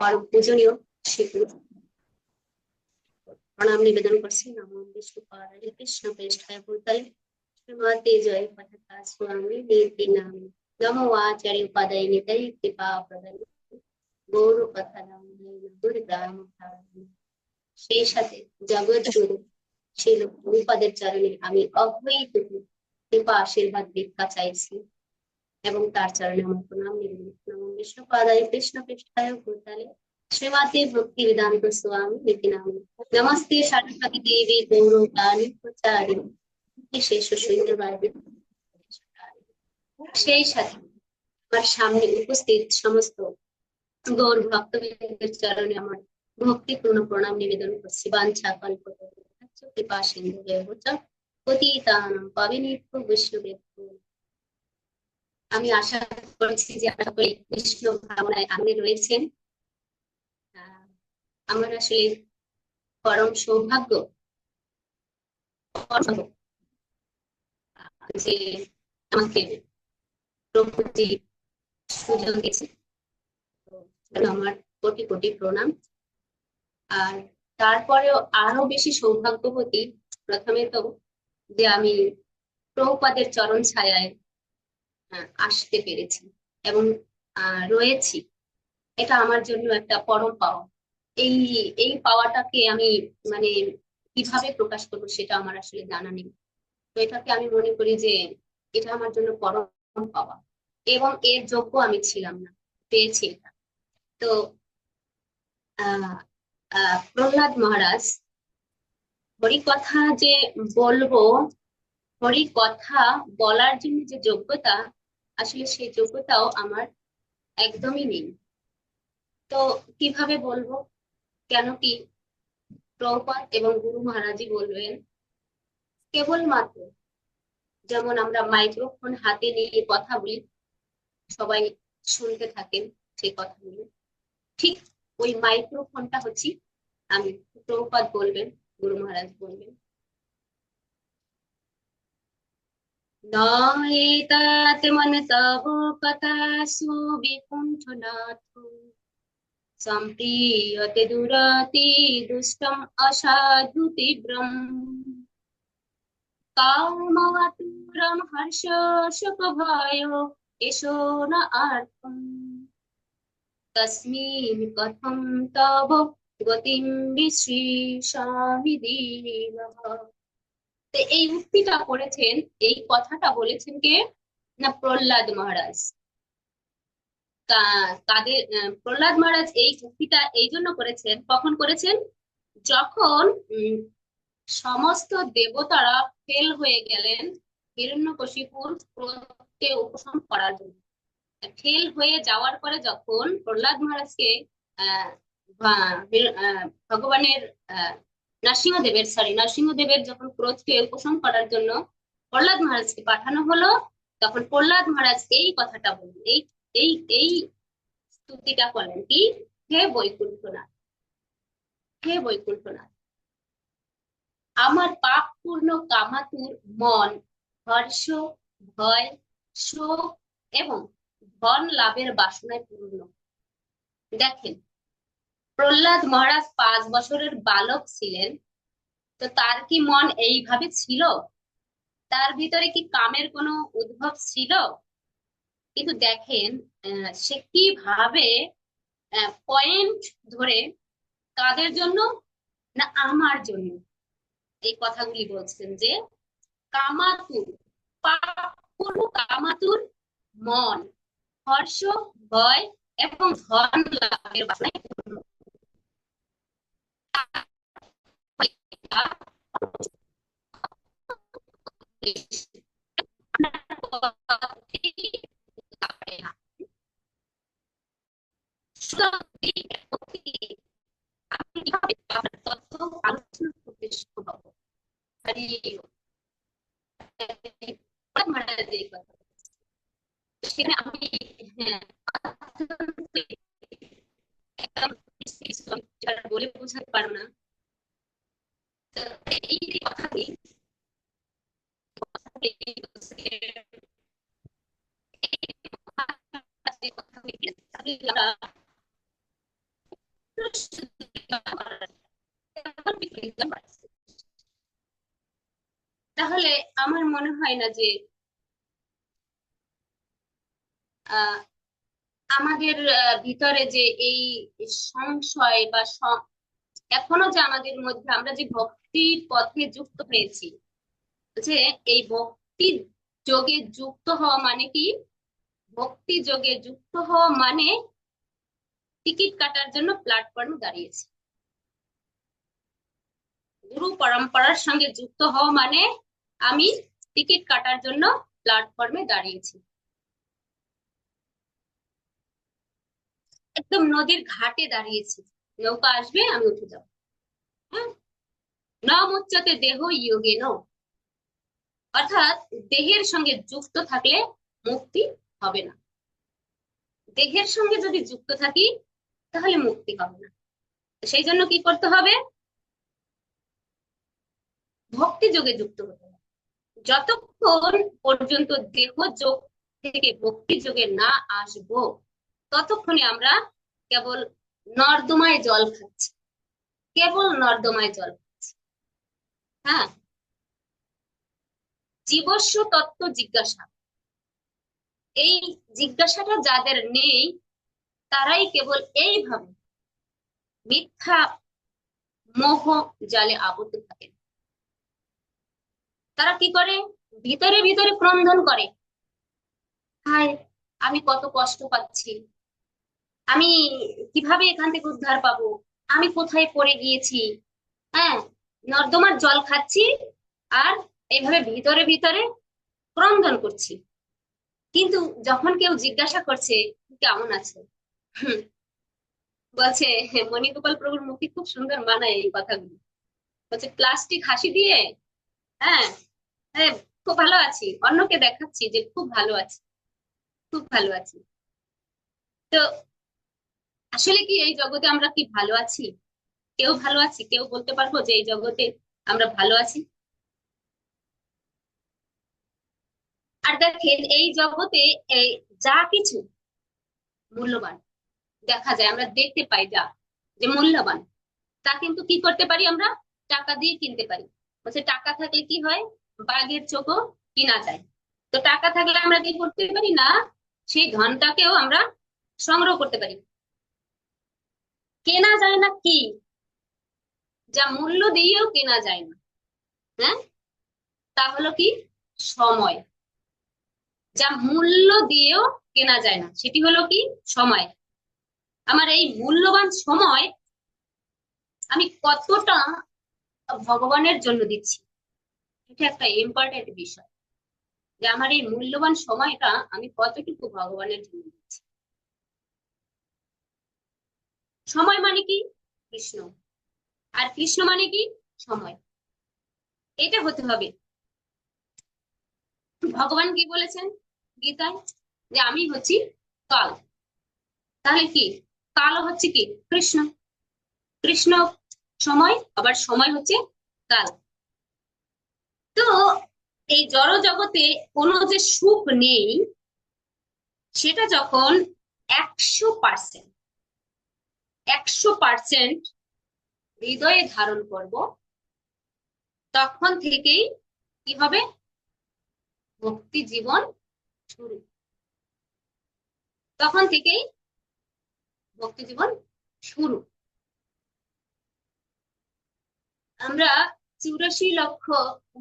পরম পূজনীয় শ্রীগুরু প্রণাম নিবেদন করছি। নমো বিষ্ণুপাদায় কৃষ্ণ প্রেষ্ঠায় ভূতলে শ্রীমতে জয় পতাকা স্বামী নীতি নাম নমো আচার্য উপাদায় নিতাই কৃপা প্রদান গৌর কথা নাম দুর্গাম সেই সাথে জগৎ গুরু শিল প্রভুপাদের চরণে আমি অভয়িত কৃপা আশীর্বাদ ভিক্ষা চাইছি এবং তার চরণে আমার প্রণাম নিবেদন। নমো বিষ্ণুপাদায় কৃষ্ণ পৃষ্ঠায় ভূতলে श्रीमते भक्ति वेदांत स्वामी नीति नाम नमस्ते सरस्वती देवी गौरवाणी प्रचारिणी शेष शून्यवादी সেই সাথে আমার সামনে উপস্থিত সমস্ত গৌর ভক্তবৃন্দের চরণে আমার ভক্তিপূর্ণ প্রণাম নিবেদন করছি। বাঞ্ছা কল্পতরুশ্চ কৃপা সিন্ধুভ্যেব চ পতিতানাং পাবনেভ্যো বৈষ্ণবেভ্যো। আমি আশা করছি যে আপনারা কৃষ্ণ ভাবনায় আনন্দে রয়েছেন। আমার আসলে পরম সৌভাগ্য যে আমাকে প্রভুজি সুযোগ দিয়েছে, আমার কোটি কোটি প্রণাম। আর তারপরেও আরো বেশি সৌভাগ্যবতী প্রথমে তো যে আমি প্রভুপাদের চরণ ছায়ায় আসতে পেরেছি এবং রয়েছি, এটা আমার জন্য একটা পরম পাওয়া। এই এই পাওয়াটাকে আমি মানে কিভাবে প্রকাশ করবো সেটা আমার আসলে জানা নেই। তো এটাকে আমি মনে করি যে এটা আমার জন্য পরম পাওয়া এবং এর যোগ্য আমি ছিলাম না, পেয়েছি এটা। তো প্রহ্লাদ মহারাজ হরি কথা যে বলবো, হরি কথা বলার জন্য যে যোগ্যতা, আসলে সেই যোগ্যতাও আমার একদমই নেই। তো কিভাবে বলবো? কেন কি প্রভুপাদ এবং গুরু মহারাজই বলবেন কেবলমাত্র যেমন আমরা মাইক্রোফোন হাতে নিয়ে কথা বলি, সবাই শুনতে থাকেন সেই কথাগুলো, ঠিক ওই মাইক্রোফোনটা হচ্ছে আমি। প্রভুপাদ বলবেন, গুরু মহারাজ বলবেন, নয়েতাত মন তব কথা সুবিকুণ্ঠনাথ সম্প্রিয়তে দুরাতি দুষ্টম অসাধু তীব্রম কামাতুরম হর্ষ শোক ভয় এসো ন আর্তম তস্মিন কথম তব গতিম বিশ্রীষামি দীনঃ। তো এই উক্তিটা করেছেন, এই কথাটা বলেছেন কে? না, প্রহ্লাদ মহারাজ। কাদের? প্রহ্লাদ মহারাজ এই উক্তিটা এই জন্য করেছেন। কখন করেছেন? যখন সমস্ত দেবতারা ফেল হয়ে গেলেন হিরণ্যকশিপুর ক্রোধকে উপশম করার জন্য। ফেল হয়ে যাওয়ার পরে যখন প্রহ্লাদ মহারাজকে আহ ভগবানের নরসিংহদেবের যখন ক্রোধকে উপশম করার জন্য প্রহ্লাদ মহারাজকে পাঠানো হলো, তখন প্রহ্লাদ মহারাজ এই কথাটা বললেন, এই এই এই স্তুতিটা করলেন কি, হে বৈকুণ্ঠনাথ, হে বৈকুণ্ঠনাথ, আমার পাপ পূর্ণ কামাতুর মন হর্ষ, ভয়, শোক এবং ধন লাভের বাসনায় পূর্ণ। দেখেন, প্রহ্লাদ মহারাজ 5 বছরের বালক ছিলেন, তো তার কি মন এইভাবে ছিল? তার ভিতরে কি কামের কোনো উদ্ভব ছিল? কিন্তু দেখেন সে কিভাবে পয়েন্ট ধরে কাদের জন্য, না আমার জন্য এই কথাগুলি বলছেন যে কামাতুর, পাপপূর্ণ কামাতুর মন হর্ষ, ভয় এবং ধন লাভের বাসনায় পূর্ণ। সেখানে আমি বলে বোঝাতে পারবো না। এই কথাটি তাহলে আমার মনে হয় না যে আহ আমাদের ভিতরে যে এই সংশয় বা এখনো যে আমাদের মধ্যে আমরা যে ভক্তির পথে যুক্ত হয়েছি, যে এই ভক্তি যোগে যুক্ত হওয়া মানে কি, ভক্তি যোগে যুক্ত হওয়া মানে টিকিট কাটার জন্য প্ল্যাটফর্মে দাঁড়িয়েছি। গুরু পরম্পরার সঙ্গে যুক্ত হওয়া মানে আমি টিকিট কাটার জন্য প্ল্যাটফর্মে দাঁড়িয়েছি। একদম নদীর ঘাটে দাঁড়িয়েছি, নৌকা আসবে আমি উঠে যাবো। হ্যাঁ, ন মুচ্যতে দেহ যোগেন, অর্থাৎ দেহের সঙ্গে যুক্ত থাকলে মুক্তি হবে না। দেহের সঙ্গে যদি যুক্ত থাকি তাহলে মুক্তি হবে না। সেই জন্য কি করতে হবে? ভক্তি যোগে যুক্ত হতে হবে। যতক্ষণ পর্যন্ত দেহ যোগ থেকে ভক্তি যোগে না আসবো, ততক্ষণে আমরা কেবল নর্দমায় জল খাচ্ছি, কেবল নর্দমায় জল খাচ্ছি। হ্যাঁ, জীবস্ব তত্ত্ব জিজ্ঞাসা, এই জিজ্ঞাসাটা যাদের নেই তারাই কেবল এইভাবে মিথ্যা মোহ জালে আবদ্ধ থাকে। তারা কি করে? ভিতরে ভিতরে ক্রন্দন করে, হায় আমি কত কষ্ট পাচ্ছি, আমি কিভাবে এখান থেকে উদ্ধার পাবো, আমি কোথায় পড়ে গিয়েছি। হ্যাঁ, নর্দমার জল খাচ্ছি আর এইভাবে ভিতরে ভিতরে ক্রন্দন করছি। কিন্তু যখন কেউ জিজ্ঞাসা করছে কেমন আছে, হুম, বলছে, মণিগোপাল প্রভুর মুখে খুব সুন্দর মানায় এই কথাগুলো। বলছে প্লাস্টিক হাসি দিয়ে, হ্যাঁ, হ্যাঁ, খুব ভালো আছি, অন্যকে দেখাচ্ছি যে খুব ভালো আছি, খুব ভালো আছি। তো আসলে কি এই জগতে আমরা কি ভালো আছি? কেউ ভালো আছি? কেউ বলতে পারবো যে এই জগতে আমরা ভালো আছি? আর দেখেন এই জগতে এই যা কিছু মূল্যবান দেখা যায়, আমরা দেখতে পাই, যা যে মূল্যবান, তা কিন্তু কি করতে পারি আমরা? টাকা দিয়ে কিনতে পারি। বলছে টাকা থাকলে কি হয়? বাঘের চোখও কিনা যায়। তো টাকা থাকলে আমরা কি করতে পারি না, সেই ধনটাকেও আমরা সংগ্রহ করতে পারি। কেনা যায় না কি? যা মূল্য দিয়েও কেনা যায় না, হ্যাঁ, তা হলো কি? সময়। যা মূল্য দিয়েও কেনা যায় না সেটি হলো কি? সময়। আমার এই মূল্যবান সময় আমি কতটা ভগবানের জন্য দিচ্ছি, এটা একটা ইম্পর্টেন্ট বিষয়। যে আমার এই মূল্যবান সময়টা আমি কতটুকু ভগবানের জন্য দিচ্ছি। সময় মানে কি? কৃষ্ণ। আর কৃষ্ণ মানে কি? সময়। এটা হতে হবে। ভগবান কি বলেছেন গীতায়? যে আমি হচ্ছি কাল। তাহলে কি? কালও হচ্ছে কি? কৃষ্ণ। কৃষ্ণ সময়, আবার সময় হচ্ছে কাল। তো এই জড় জগতে কোনো যে সুখ নেই, সেটা যখন 100%, 100% হৃদয়ে ধারণ করব, তখন থেকেই কি হবে? ভক্তি জীবন শুরু। তখন থেকেই ভক্তি জীবন শুরু। আমরা 84 লক্ষ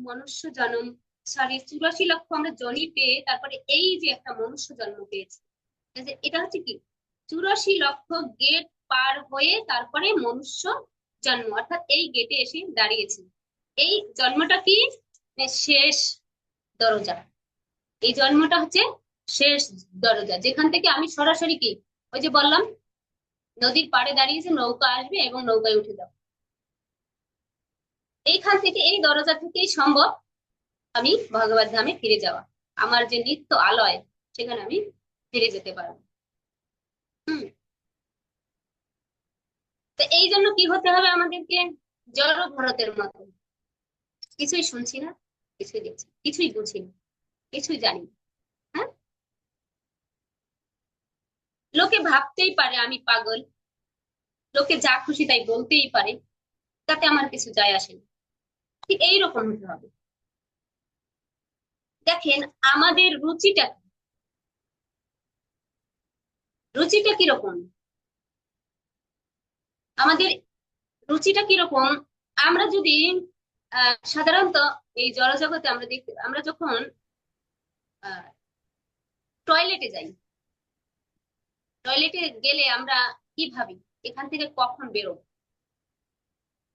মনুষ্য জন্ম, সরি 84 লক্ষ আমরা জনি পেয়ে তারপরে এই যে একটা মনুষ্য জন্ম পেয়েছি, এটা হচ্ছে কি? 84 লক্ষ গেট পার হয়ে তারপরে মনুষ্য জন্ম, অর্থাৎ এই গেটে এসে দাঁড়িয়েছি। এই জন্মটা কি? শেষ দরজা। এই জন্মটা হচ্ছে শেষ দরজা, যেখান থেকে আমি সরাসরি কি, ওই যে বললাম, নদীর পাড়ে দাঁড়িয়েছে, নৌকা আসবে এবং নৌকায় উঠে যাবো। এইখান থেকে, এই দরজা থেকেই সম্ভব আমি ভগবত ধামে ফিরে যাওয়া। আমার যে নিত্য আলয়, সেখানে আমি ফিরে যেতে পারবো। হুম। তো এই জন্য কি হতে হবে আমাদেরকে? জড় ভরতের মতো কিছুই শুনছি না, কিছুই দেখছি, কিছুই বুঝি না, কিছুই জানি না। হ্যাঁ, লোকে ভাবতেই পারে আমি পাগল, লোকে যা খুশি তাই বলতেই পারে, তাতে আমার কিছু যায় আসে না। ঠিক এইরকম হতে হবে। দেখেন আমাদের রুচিটা কি? রুচিটা কিরকম? আমাদের রুচিটা কিরকম? আমরা যদি সাধারণত এই জড়জগতে আমরা যখন টয়লেটে যাই, টয়লেটে গেলে আমরা কি ভাবি? এখান থেকে কখন বেরোবো,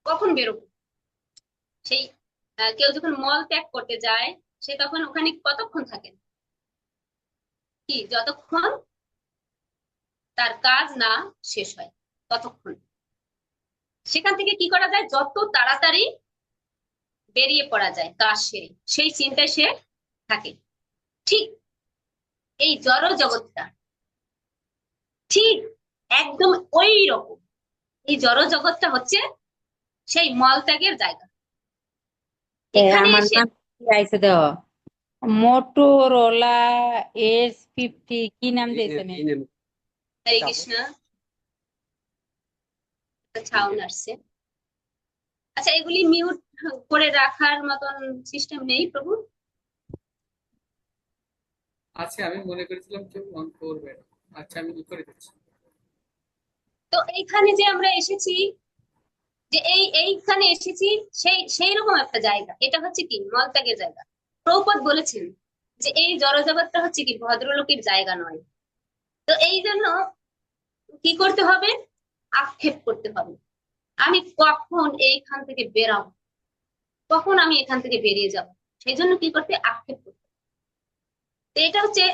কখন বেরোবো? সেই কেউ যখন মল ত্যাগ করতে যায়, সে তখন ওখানে কতক্ষণ থাকে? কি, যতক্ষণ তার কাজ না শেষ হয় ততক্ষণ। সেখান থেকে কি করা যায়? যত তাড়াতাড়ি বেরিয়ে পড়া যায় কাজ সেরে, সেই চিন্তায় সে থাকে। ঠিক এই জড় জগৎটা ঠিক একদম ওই রকম। এই জড় জগৎটা হচ্ছে সেই মল ত্যাগের জায়গা। এখানে আমার এসে নাম কি আইছে দেহ, মোটোরোলা S50 কি নাম দিয়েছে? হরে কৃষ্ণ, ছাউন আসছে। আচ্ছা, এগুলি মিউট করে রাখার মতন সিস্টেম নেই প্রভু? আচ্ছা, আমি মনে করেছিলাম কেউ অন করবে না। আচ্ছা, আমি ই করে দিচ্ছি। তো এইখানে যে আমরা এসেছি, যে এইখানে এসেছি, সেই রকম একটা জায়গা। এটা হচ্ছে কি মলত্যাগের জায়গা। প্রভুপাদ বলেছেন যে এই জড়জগৎটা হচ্ছে কি ভদ্রলোকের জায়গা নয়। তো এই জন্য কি করতে হবে? আক্ষেপ করতে হবে। আমি কখন এইখান থেকে বেরাবো, কখন আমি এখান থেকে বেরিয়ে যাব, সেই জন্য কি করতে? আক্ষেপ করতে হবে। তো এটা হচ্ছে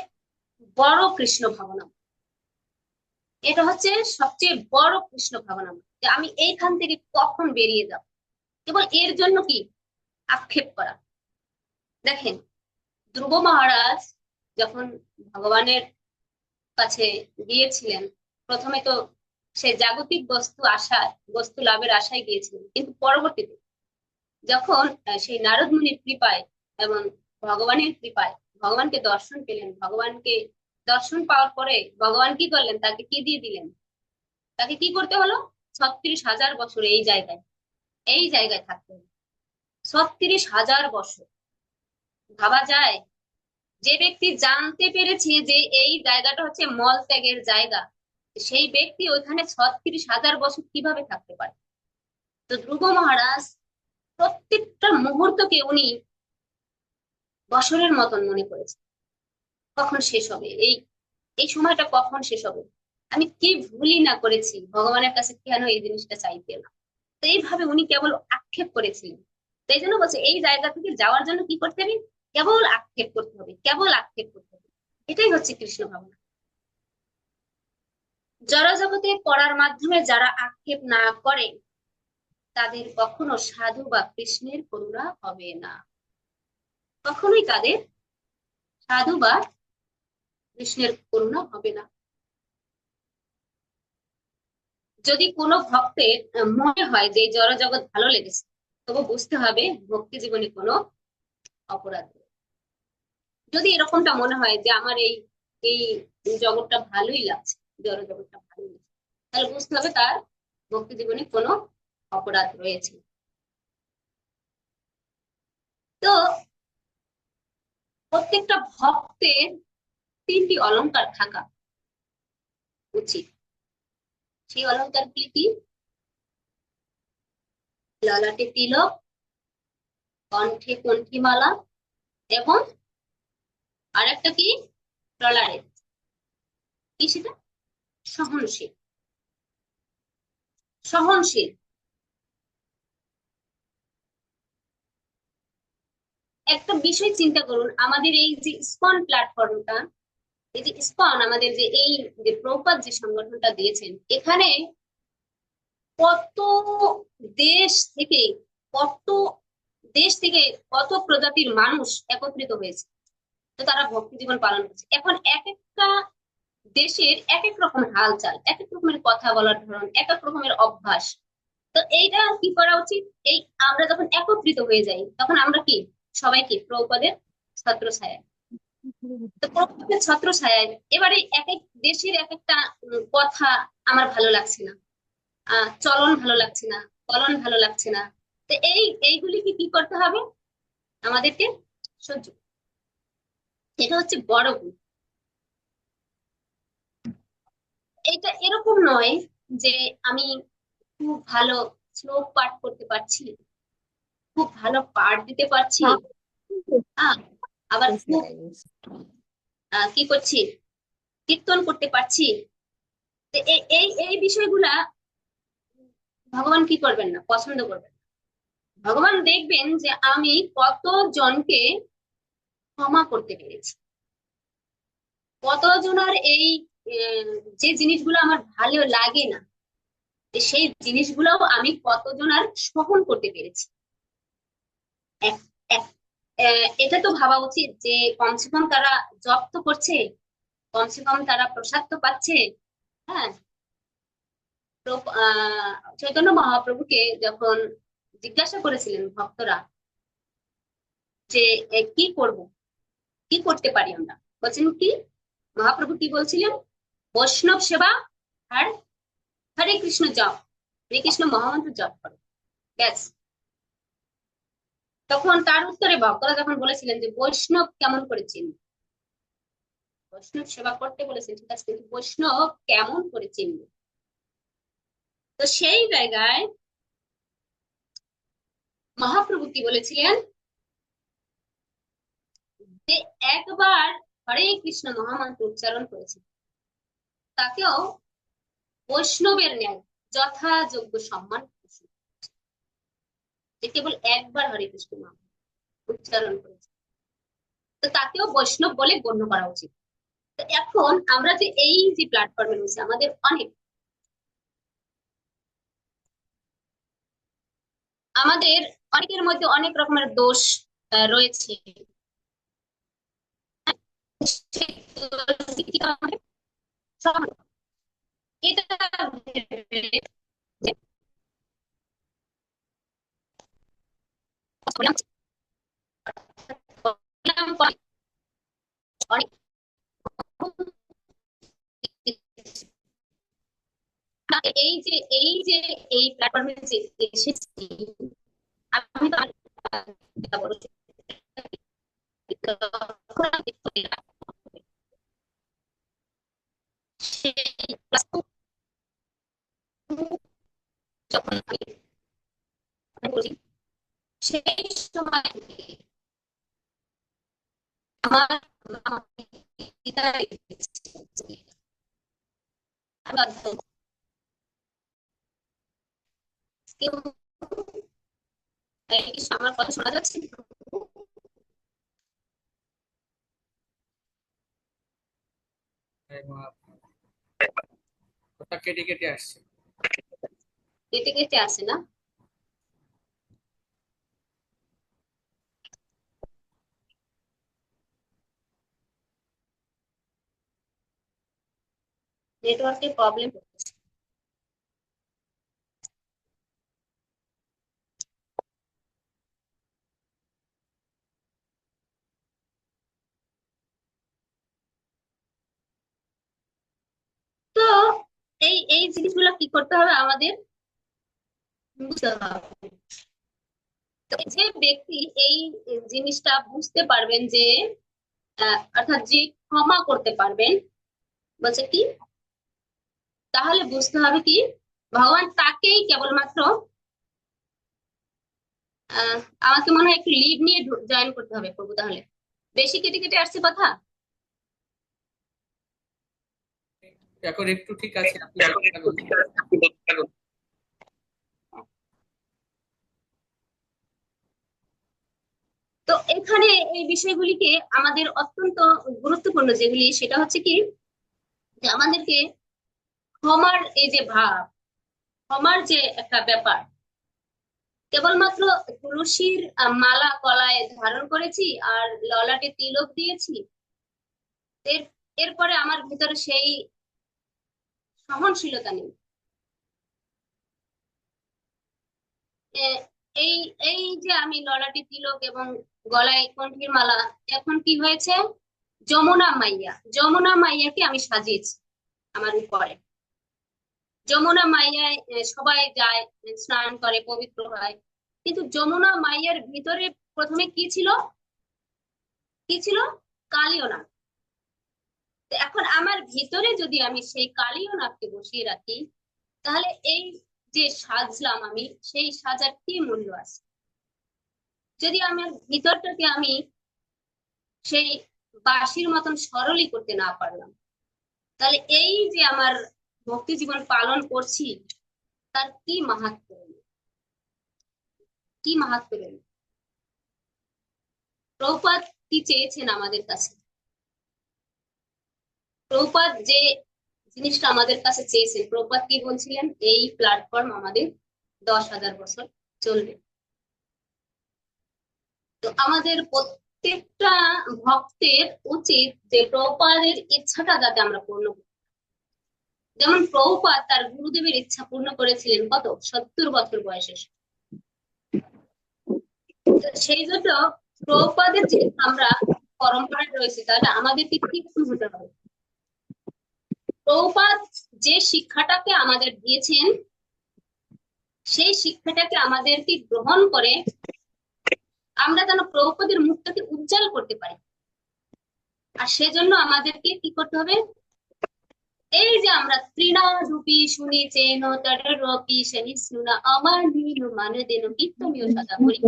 বড় কৃষ্ণ ভাবনা। এটা হচ্ছে সবচেয়ে বড় কৃষ্ণ ভাবনা, যে আমি এইখান থেকে কখন বেরিয়ে যাব, কেবল এর জন্য কি আক্ষেপ করা। দেখেন ধ্রুব মহারাজ যখন ভগবানের কাছে গিয়েছিলেন, প্রথমে তো সে জাগতিক বস্তু লাভের আশায় গিয়েছিলেন, কিন্তু পরবর্তীতে যখন সেই নারদ মুনির কৃপায় এবং ভগবানের কৃপায় ভগবানকে দর্শন পেলেন, ভগবানকে দর্শন পাওয়ার পরে ভগবান কি করলেন? তাকে কি দিয়ে দিলেন? তাকে কি করতে হলো? 36,000 বছর এই জায়গায় থাকতে হলো। 36,000 বছর, ভাবা যায়? যে ব্যক্তি জানতে পেরেছে যে এই জায়গাটা হচ্ছে মল ত্যাগের জায়গা, সেই ব্যক্তি ওইখানে 36,000 বছর কিভাবে থাকতে পারে? তো ধ্রুব মহারাজ প্রত্যেকটা মুহূর্তকে উনি বছরের মতন মনে করেছে। কখন শেষ হবে এই এই সময়টা, কখন শেষ হবে? আমি কি ভুলই না করেছি, ভগবানের কাছে কেন এই জিনিসটা চাইতে এলাম? তো এইভাবে উনি কেবল আক্ষেপ করেছিলেন। তাই জন্য বলছে এই জায়গা থেকে যাওয়ার জন্য কি করতে হবে? কেবল আক্ষেপ করতে হবে, কেবল আক্ষেপ করতে হবে। এটাই হচ্ছে কৃষ্ণ ভাবনা। জড়জগতে পড়ার মাধ্যমে যারা আক্ষেপ না করে, তাদের কখনো সাধু বা কৃষ্ণের করুণা হবে না। কখনোই তাদের সাধু বা কৃষ্ণের করুণা হবে না। যদি কোনো ভক্তের মনে হয় যে এই জড়জগৎ ভালো লেগেছে, তবু বুঝতে হবে ভক্তি জীবনে কোনো অপরাধ নেই। যদি এরকমটা মনে হয় যে আমার এই এই জগৎটা ভালোই লাগছে, জড়জগৎটা ভালোই লাগছে, তাহলে বুঝতে হবে তার ভক্তি জীবনে কোনো অপরাধ রয়েছে। তো প্রত্যেকটা ভক্তের 3টি অলংকার থাকা উচিত। সেই অলংকার গুলি কি? ললাটে তিলক, কণ্ঠে কণ্ঠিমালা, এবং আরেকটা কি? টলারে। কি সেটা? সহনশীল। সহনশীল। একটা বিষয় চিন্তা করুন, আমাদের এই যে ইসকন প্ল্যাটফর্মটা, এই যে ইসকন আমাদের যে এই যে প্রপাত যে সংগঠনটা দিয়েছেন, এখানে কত দেশ থেকে কত দেশ থেকে কত প্রজাতির মানুষ একত্রিত হয়েছে। তো তারা ভক্তি জীবন পালন করছে। এখন এক একটা দেশের এক এক রকমের হালচাল, এক এক রকমের কথা বলার ধরন, এক এক রকমের অভ্যাস। তো এইটা কি করা উচিত? এই আমরা যখন একত্রিত হয়ে যাই, তখন আমরা কি সবাই কি প্রভুপাদের ছত্র ছায়া। তো প্রভুপাদের ছত্র ছায়ায় এবারে এক এক দেশের এক একটা কথা আমার ভালো লাগছে না, চলন ভালো লাগছে না, ফলন ভালো লাগছে না। তো এইগুলিকে কি করতে হবে আমাদেরকে? সহ্য। এটা হচ্ছে বড় গুণ। এটা এরকম নয় যে আমি খুব ভালো শ্লোক পাঠ করতে পারছি, খুব ভালো পাঠ দিতে পারছি, হ্যাঁ, আবার খুব কি করছি, কীর্তন করতে পারছি। তো এই এই এই বিষয়গুলা ভগবান কি করবেন না, পছন্দ করবেন না। ভগবান দেখবেন যে আমি কত জনকে ক্ষমা করতে পেরেছি, কত জনের এই যে জিনিসগুলো আমার ভালো লাগে না, সেই জিনিসগুলোও আমি কতজনের সহন করতে পেরেছি। এক- এক- এটা তো ভাবা উচিত যে কমসে কম তারা জব তো করছে, কমসে কম তারা প্রসাদ তো পাচ্ছে। হ্যাঁ, চৈতন্য মহাপ্রভুকে যখন জিজ্ঞাসা করেছিলেন ভক্তরা যে কি করব, কি করতে পারি আমরা, বলছেন কি, মহাপ্রভু কি বলছিলেন? বৈষ্ণব সেবা আর হরে কৃষ্ণ জপ, হরে কৃষ্ণ মহামন্ত্র জপ করো, ব্যাস। তখন তার উত্তরে ভক্তরা যখন বলেছিলেন যে বৈষ্ণব কেমন করে চিনব, বৈষ্ণব সেবা করতে বলেছেন ঠিক আছে, কিন্তু বৈষ্ণব কেমন করে চিনব? তো সেই জায়গায় মহাপ্রভু কি বলেছিলেন যে একবার হরে কৃষ্ণ মহামন্ত্র উচ্চারণ করেছে তাকেও বৈষ্ণবের ন্যায় যথাযোগ্য সম্মান দিয়েছে। যে কেবল একবার হরে কৃষ্ণ মহামন্ত্র উচ্চারণ করেছে, তো তাকেও বৈষ্ণব বলে গণ্য করা উচিত। তো এখন আমরা যে এই যে প্ল্যাটফর্মে রয়েছে, আমাদের আমাদের অনেকের মধ্যে অনেক রকমের দোষ রয়েছে। সেই দোষগুলি আমাদের সমাধান, এটা ভেবে যে বললাম, বললাম অনেক এই যে এই প্ল্যাটফর্মে যে এসেছি, আমি তো যেটা বলেছি, যখন আমি সেই ক্লাস যখন আমি বলি, সেই সময় থেকে আমার আমাকে গীতা দিয়েছে। কেউ আমার কথা শোনা যাচ্ছে? কথা কেটে কেটে আসছে। কেটে কেটে আসে না? নেটওয়ার্কের প্রবলেম হচ্ছে। তো এই এই জিনিসগুলো কি করতে হবে আমাদের বুঝতে হবে। তো যে ব্যক্তি এই জিনিসটা বুঝতে পারবেন যে অর্থাৎ যে ক্ষমা করতে পারবেন, বলছে কি, তাহলে বুঝতে হবে কি ভগবান তাকেই কেবলমাত্র আহ আমাকে মনে হয় একটু লিভ নিয়ে জয়েন করতে হবে প্রভু, তাহলে বেশি কেটে কেটে আসছে কথা। এখন একটু ঠিক আছে, আপনি বলতে থাকুন। তো এখানে এই বিষয়গুলিকে আমাদের অত্যন্ত গুরুত্বপূর্ণ যেগুলি, সেটা হচ্ছে কি যে আমাদেরকে ক্ষমার এই যে ভাব, ক্ষমার যে একটা ব্যাপার, কেবলমাত্র তুলসীর মালা গলায় ধারণ করেছি আর ললাটে তিলক দিয়েছি, এর এরপরে আমার ভিতরে সেই সহনশীলতা নেই। এ- এই এই যে আমি ললাটে তিলক এবং গলায় কণ্ঠের মালা, এখন কি হয়েছে, যমুনা মাইয়াকে আমি সাজিয়েছি আমার উপরে। যমুনা মাইয়ায় সবাই যায়, স্নান করে, পবিত্র হয়। কিন্তু যমুনা মাইয়ার ভিতরে প্রথমে কি ছিল? কি ছিল? কালীয় নাগ। তো এখন আমার ভিতরে যদি আমি সেই কালীয় নাগকে বসিয়ে রাখি, তাহলে এই যে সাজলাম আমি, সেই সাজার কি মূল্য আছে? যদি আমার ভিতরটাকে আমি সেই বাঁশির মতন সরলই করতে না পারলাম, তাহলে এই যে আমার ভক্তি জীবন পালন করছি, তার কি মাহাত্ম্য রইল? কি মাহাত্ম্য রইল? প্রভুপাদ কি চেয়েছেন আমাদের কাছে? প্রভুপাদ যে জিনিসটা আমাদের কাছে চেয়েছেন, প্রভুপাদ কি বলছিলেন? এই প্ল্যাটফর্ম আমাদের 10,000 বছর চলবে। তো আমাদের প্রত্যেকটা ভক্তের উচিত যে প্রভুপাদের ইচ্ছাটা যাতে আমরা পূর্ণ করি। যেমন প্রভুপাদ তার গুরুদেবের ইচ্ছা পূর্ণ করেছিলেন কত? 70 বছর বয়সে। তো সেই জন্য প্রভুপাদের যে আমরা পরম্পরায় রয়েছে, তাহলে আমাদেরকে কি হতে হবে? প্রভুপাদ যে শিক্ষাটাকে আমাদের দিয়েছেন, সেই শিক্ষাটাকে আমাদেরকে গ্রহণ করে আমরা যেন প্রভুপাদের মুখটাকে উজ্জ্বল করতে পারি। আর সেজন্য আমাদেরকে কি করতে হবে? এই যে আমরা তৃণারূপী শুনিছেন তররপি শনিস্নুনা আমার নীল মানে দেন কীর্তনীয় সদা করি,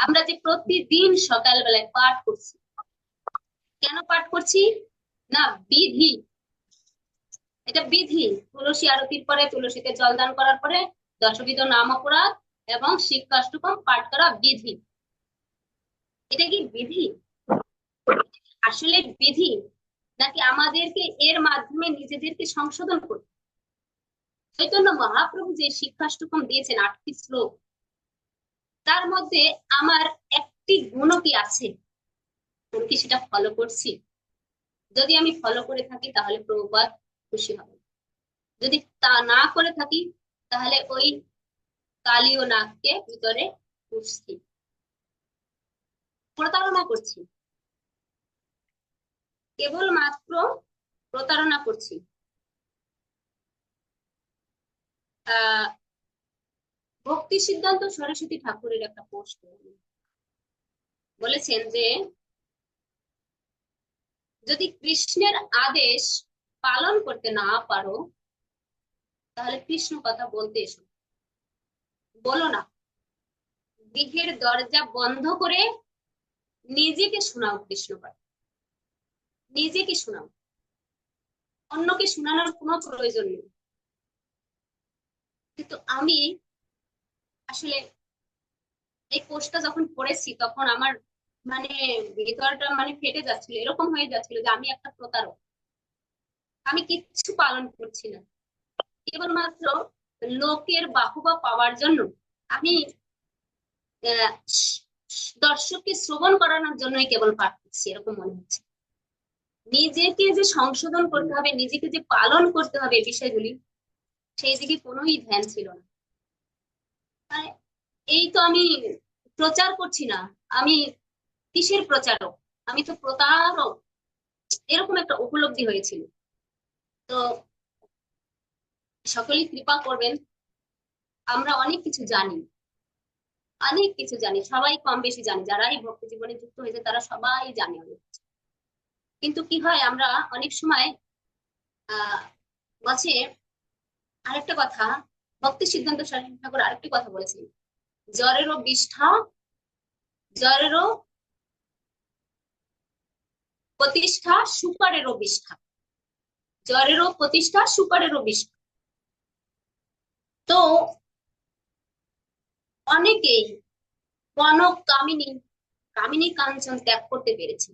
আমরা যে প্রতিদিন সকালবেলায় পাঠ করছি, কেন পাঠ করছি? না, বিধি। এটা বিধি। তুলসী আরতির পরে, তুলসীতে জলদান করার পরে দশবিধ নাম অপরাধ এবং শিক্ষাষ্টকম পাঠ করা বিধি। এটা কি বিধি? আসলে বিধি, নাকি আমাদেরকে এর মাধ্যমে নিজেদেরকে সংশোধন করতে? চৈতন্য মহাপ্রভু যে শিক্ষাষ্টকম দিয়েছেন 8টি শ্লোক, তার মধ্যে আমার একটি গুণও কি আছে? আমি কি সেটা ফলো করছি? যদি আমি ফলো করে থাকি, তাহলে প্রভুপাদ খুশি হবে। যদি তা না করে থাকি, তাহলে ওই কালীয় নাগকে ভিতরে পুষছি, প্রতারণা করছি, কেবলমাত্র প্রতারণা করছি। আহ ভক্তি সিদ্ধান্ত সরস্বতী ঠাকুরের একটা পোস্ট বলেছেন যে, যদি কৃষ্ণের আদেশ পালন করতে না পারো, তাহলে কৃষ্ণ কথা বলতে এসো, বলো না। গৃহের দরজা বন্ধ করে নিজেকে শোনাও কৃষ্ণ কথা, নিজেকে শোনাও, অন্যকে শোনানোর কোনো প্রয়োজন নেই। কিন্তু আমি আসলে এই পোস্টটা যখন পড়েছি, তখন আমার মানে ভিতরটা মানে ফেটে যাচ্ছিল, এরকম হয়ে যাচ্ছিল যে আমি একটা প্রতারক, আমি কিচ্ছু পালন করছি না, কেবলমাত্র লোকের বাহবা পাওয়ার জন্য আমি দর্শককে শ্রবণ করানোর জন্যই কেবল পাঠ করছি, এরকম মনে হচ্ছে। নিজেকে যে সংশোধন করতে হবে, নিজেকে যে পালন করতে হবে বিষয়গুলি, সেই দিকে কোনোই ধ্যান ছিল না। মানে এই তো আমি প্রচার করছি না, আমি কিসের প্রচারক? আমি তো প্রতারক, এরকম একটা উপলব্ধি হয়েছিল। তো সকলেই কৃপা করবেন। আমরা অনেক কিছু জানি, অনেক কিছু জানি, সবাই কম বেশি জানি, যারা এই ভক্তি জীবনে যুক্ত হয়েছে তারা সবাই জানে অনেক কিছু। কিন্তু কি হয়, আমরা অনেক সময় আহ বলছে আরেকটা কথা, ভক্তি সিদ্ধান্ত সরস্বতী ঠাকুর আরেকটি কথা বলেছেন, জ্বরেরও বিষ্ঠা, জ্বরেরও প্রতিষ্ঠা, সুপারেরও বিষ্ঠা, জ্বরেরও প্রতিষ্ঠা, সুপারেরও বিষ্ঠা। তো অনেকেই কনক কামিনী, কামিনী কাঞ্চন ত্যাগ করতে পেরেছে।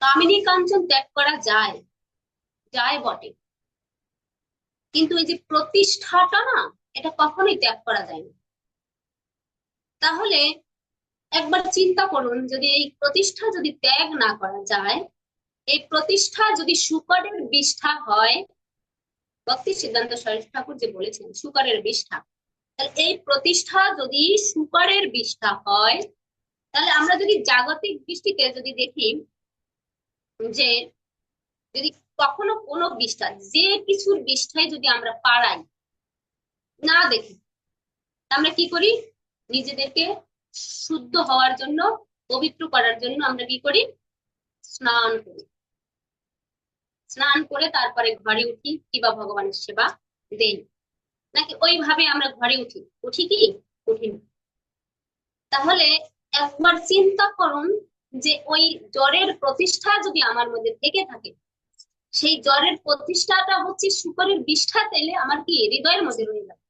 কামিনী কাঞ্চন ত্যাগ করা যায়, যায় বটে, কিন্তু এই যে প্রতিষ্ঠাটা না, এটা কখনোই ত্যাগ করা যায় না। তাহলে একবার চিন্তা করুন, যদি এই প্রতিষ্ঠা যদি ত্যাগ না করা যায়, এই প্রতিষ্ঠা যদি শুকরের বিষ্ঠা হয়, ভক্তি সিদ্ধান্ত সরস্বতী ঠাকুর যে বলেছেন শুকরের বিষ্ঠা, তাহলে এই প্রতিষ্ঠা যদি শুকরের বিষ্ঠা হয়, তাহলে আমরা যদি জাগতিক দৃষ্টিতে যদি দেখি, যে যদি কখনো কোনো বিষ্ঠা, যে কিছুর বিষ্ঠায় যদি আমরা পাড়াই না দেখি, আমরা কি করি, নিজেদেরকে শুদ্ধ হওয়ার জন্য, পবিত্র করার জন্য আমরা কি করি, স্নান করি। স্নান করে তারপরে ঘরে উঠি কিংবা ভগবানের সেবা দেই, নাকি ওইভাবে আমরা ঘরে উঠি? উঠি কি? উঠি না। তাহলে একবার চিন্তা করুন যে ওই জ্বরের প্রতিষ্ঠা যদি আমার মধ্যে থেকে থাকে, সেই জ্বরের প্রতিষ্ঠাটা হচ্ছে শুকরের বিষ্ঠা, তেলে আমার কি হৃদয়ের মধ্যে রয়ে যাবে।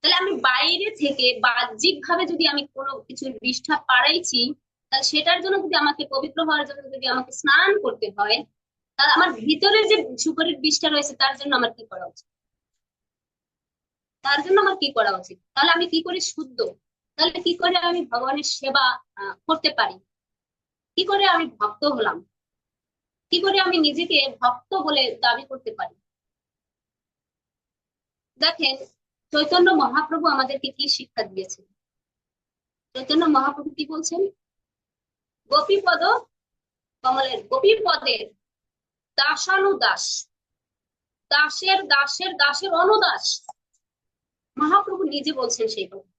তাহলে আমি বাইরে থেকে বাহ্যিক ভাবে যদি আমি কোনো কিছুর বিষ্ঠা পাড়াইছি, তাহলে সেটার জন্য যদি আমাকে পবিত্র হওয়ার জন্য যদি আমাকে স্নান করতে হয়, তাহলে আমার ভিতরে যে শুকরের বিষ্ঠা রয়েছে তার জন্য আমার কি করা উচিত? তার জন্য আমার কি করা উচিত? তাহলে আমি কি করে শুদ্ধ, তাহলে কি করে আমি ভগবানের সেবা করতে পারি? কি করে আমি ভক্ত হলাম? কি করে আমি নিজেকে ভক্ত বলে দাবি করতে পারি? দেখেন, চৈতন্য মহাপ্রভু আমাদেরকে কি শিক্ষা দিয়েছেন। চৈতন্য মহাপ্রভু কি বলছেন? গোপীপদ কমলের, গোপীপদের দাসানুদাস, দাসের দাসের দাসের অনুদাস, মহাপ্রভু নিজে বলছেন সেই কথা।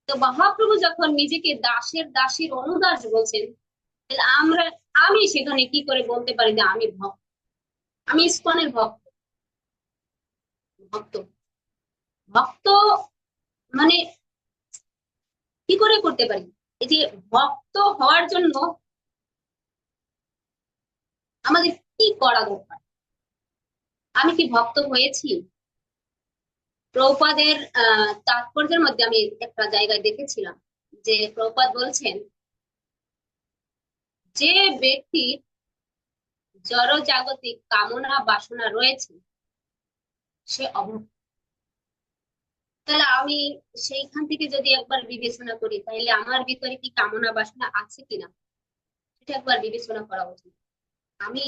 তো মহাপ্রভু যখন নিজেকে দাসের দাসীর অনুদাস বলছেন, তাহলে আমি সেখানে কি করে বলতে পারি যে আমি ভক্ত, আমি ইস্কনের ভক্ত? ভক্ত ভক্ত মানে কি করে করতে পারি? এই যে ভক্ত হওয়ার জন্য আমাদের কি করা দরকার? আমি কি ভক্ত হয়েছি? প্রভুপাদের তাৎপর্যের মধ্যে আমি একটা জায়গায় দেখেছিলাম যে প্রভুপাদ বলছেন, যে ব্যক্তির জড় জাগতিক কামনা বাসনা রয়েছে সে অভক্ত। তাহলে আমি সেইখান থেকে যদি একবার বিবেচনা করি, তাহলে আমার ভিতরে কি কামনা বাসনা আছে কিনা সেটা একবার বিবেচনা করা উচিত। আমি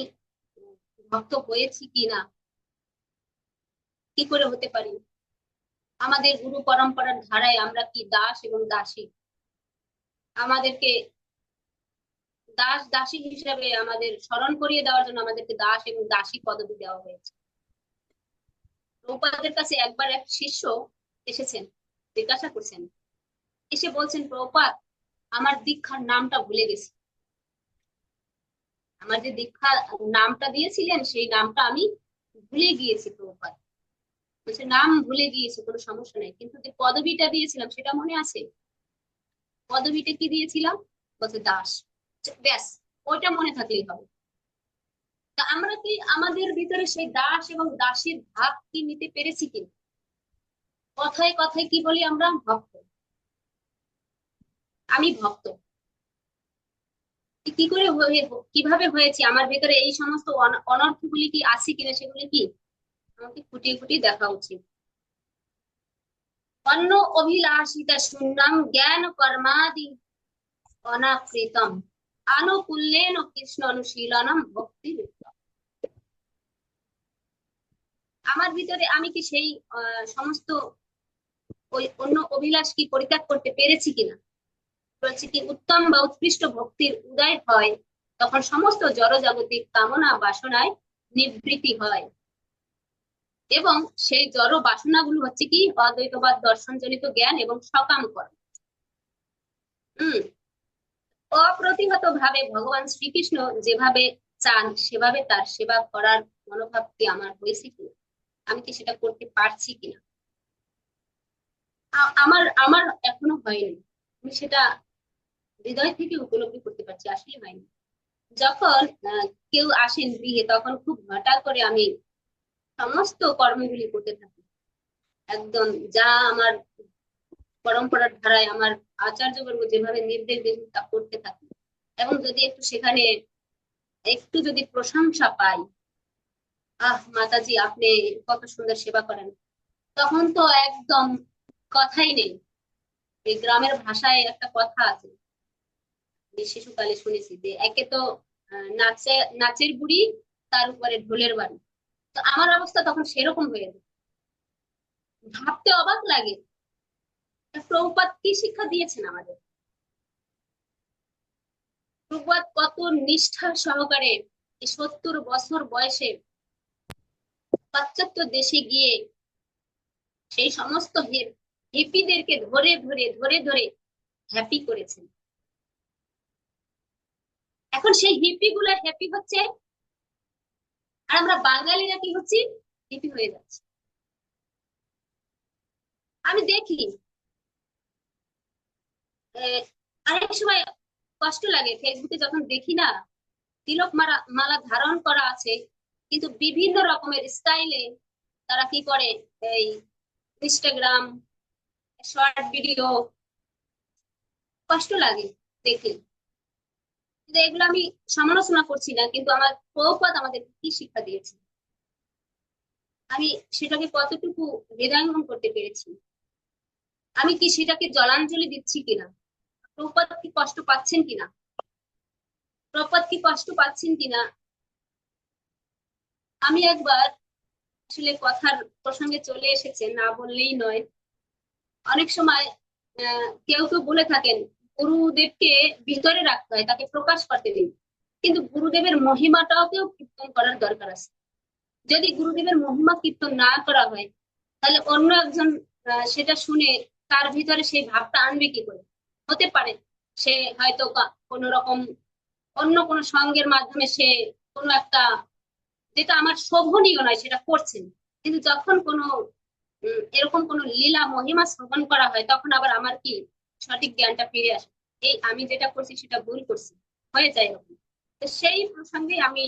ভক্ত হয়েছি কিনা, কি করে হতে পারি? আমাদের গুরু পরম্পরার ধারায় আমরা কি দাস এবং দাসী? আমাদেরকে দাস দাসী হিসাবে আমাদের স্মরণ করিয়ে দেওয়ার জন্য আমাদেরকে দাস এবং দাসী পদবি দেওয়া হয়েছে। প্রভুপাদের কাছে একবার এক শিষ্য এসেছেন, জিজ্ঞাসা করছেন, এসে বলছেন, প্রভুপাদ আমার দীক্ষার নামটা ভুলে গেছি, আমার যে দীক্ষা নামটা দিয়েছিলেন সেই নামটা আমি ভুলে গিয়েছি প্রভুপাদ। বলছে, নাম ভুলে গিয়েছি কোনো সমস্যা নাই, কিন্তু যে পদবিটা দিয়েছিলাম সেটা মনে আছে? পদবিটা কি দিয়েছিলাম? বলছে দাস। ব্যাস, ওইটা মনে থাকলেই হবে। তা আমরা কি আমাদের ভিতরে সেই দাস এবং দাসীর ভাব কি নিতে পেরেছি কিনা? কথায় কথায় কি বলি আমরা? ভক্ত, আমি ভক্ত। কি করে কিভাবে হয়েছে, আমার ভেতরে এই সমস্ত অনর্থগুলি কি আছে কিনা সেগুলি কি আমাকে ফুটিয়ে ফুটিয়ে দেখা উচিত। অন্য অভিলাষিতা শূন্যম জ্ঞান কর্মাদি অনাকৃতম আনুকূল্যেন কৃষ্ণ অনুশীলনম ভক্তি। আমার ভিতরে আমি কি সেই সমস্ত ওই অন্য অভিলাষ কি পরিত্যাগ করতে পেরেছি কিনা? বলছে কি, উত্তম বা উৎকৃষ্ট ভক্তির উদয় হয় তখন সমস্ত জড়জাগতিক কামনা বাসনায় নিবৃত্তি হয়, এবং সেই জড় বাসনাগুলো হচ্ছে কি অদ্বৈতবাদ দর্শনজনিত জ্ঞান এবং সকাম কর্ম। হম অপ্রতিহত ভাবে ভগবান শ্রীকৃষ্ণ যেভাবে চান সেভাবে তার সেবা করার মনোভাব কি আমার হয়েছে কিনা, আমি কি সেটা করতে পারছি কিনা? আমার আমার এখনো হয়নি, আমি সেটা হৃদয় থেকে উপলব্ধি করতে পারছি, আসলে হয়নি। যখন কেউ আসেন গৃহে তখন খুব হঠাৎ করে আমি সমস্ত কর্মগুলি করতে থাকি, একদম যা আমার পরম্পরার ধারায় আমার আচার্যবর্গ যেভাবে নির্দেশ দিয়েছেন তা করতে থাকি। এবং যদি একটু সেখানে একটু যদি প্রশংসা পাই, আহ মাতাজি আপনি কত সুন্দর সেবা করেন, তখন তো একদম কথাই নেই। এই গ্রামের ভাষায় একটা কথা আছে, যে শিশুকালে শুনেছি, যে একে তো নাচের বুড়ি, তার উপরে ঢোলের বাড়ি। তো আমার অবস্থা তখন সেরকম হয়ে যায়, ভাবতে অবাক লাগে প্রভুপাদ কি শিক্ষা দিয়েছেন আমাদের। প্রভুপাদ কত নিষ্ঠা সহকারে এই 70 বছর বয়সে পাশ্চাত্য দেশে গিয়ে সেই সমস্ত হিপিদেরকে ধরে ধরে ধরে ধরে হ্যাপি করেছেন। এখন সেই হিপি গুলা হ্যাপি হচ্ছে, আর আমরা বাঙালিরা কি হচ্ছি, হিপি হয়ে যাচ্ছে। আমি দেখি অনেক সময় কষ্ট লাগে ফেসবুকে যখন দেখি না, তিলক মালা মালা ধারণ করা আছে, কিন্তু বিভিন্ন রকমের স্টাইলে তারা কি করে, এই ইনস্টাগ্রাম শর্ট ভিডিও, কষ্ট লাগে দেখে। কিন্তু এগুলো আমি সমালোচনা করছি না, কিন্তু আমার প্রভুপাদ আমাদের কি শিক্ষা দিয়েছে, আমি সেটাকে কতটুকু হৃদয়ঙ্গম করতে পেরেছি, আমি কি সেটাকে জলাঞ্জলি দিচ্ছি কিনা, প্রভুপাদ কি কষ্ট পাচ্ছেন কিনা, প্রভুপাদ কি কষ্ট পাচ্ছেন কিনা। আমি একবার, আসলে কথার প্রসঙ্গে চলে এসেছে না বললেই নয়, অনেক সময় কেউ কেউ বলে থাকেন গুরুদেবকে ভিতরে রাখতে হয়, তাকে প্রকাশ করতে দিন, কিন্তু গুরুদেবের মহিমাটাও কেউ কীর্তন করার দরকার আছে। যদি গুরুদেবের মহিমা কীর্তন না করা হয়, তাহলে অন্য একজন সেটা শুনে তার ভিতরে সেই ভাবটা আনবে কি করে। হতে পারে সে হয়তো কোন রকম অন্য কোনো সঙ্গের মাধ্যমে সে কোনো একটা, যেটা আমার শোভনীয় নয় সেটা করছেন, কিন্তু যখন কোনো এরকম কোনো লীলা মহিমা শ্রবণ করা হয়, তখন আবার আমার কি সঠিক জ্ঞানটা ফিরে আসে, এই আমি যেটা করছি সেটা ভুল করছি, হয়ে যায় এরকম। তো সেই প্রসঙ্গে আমি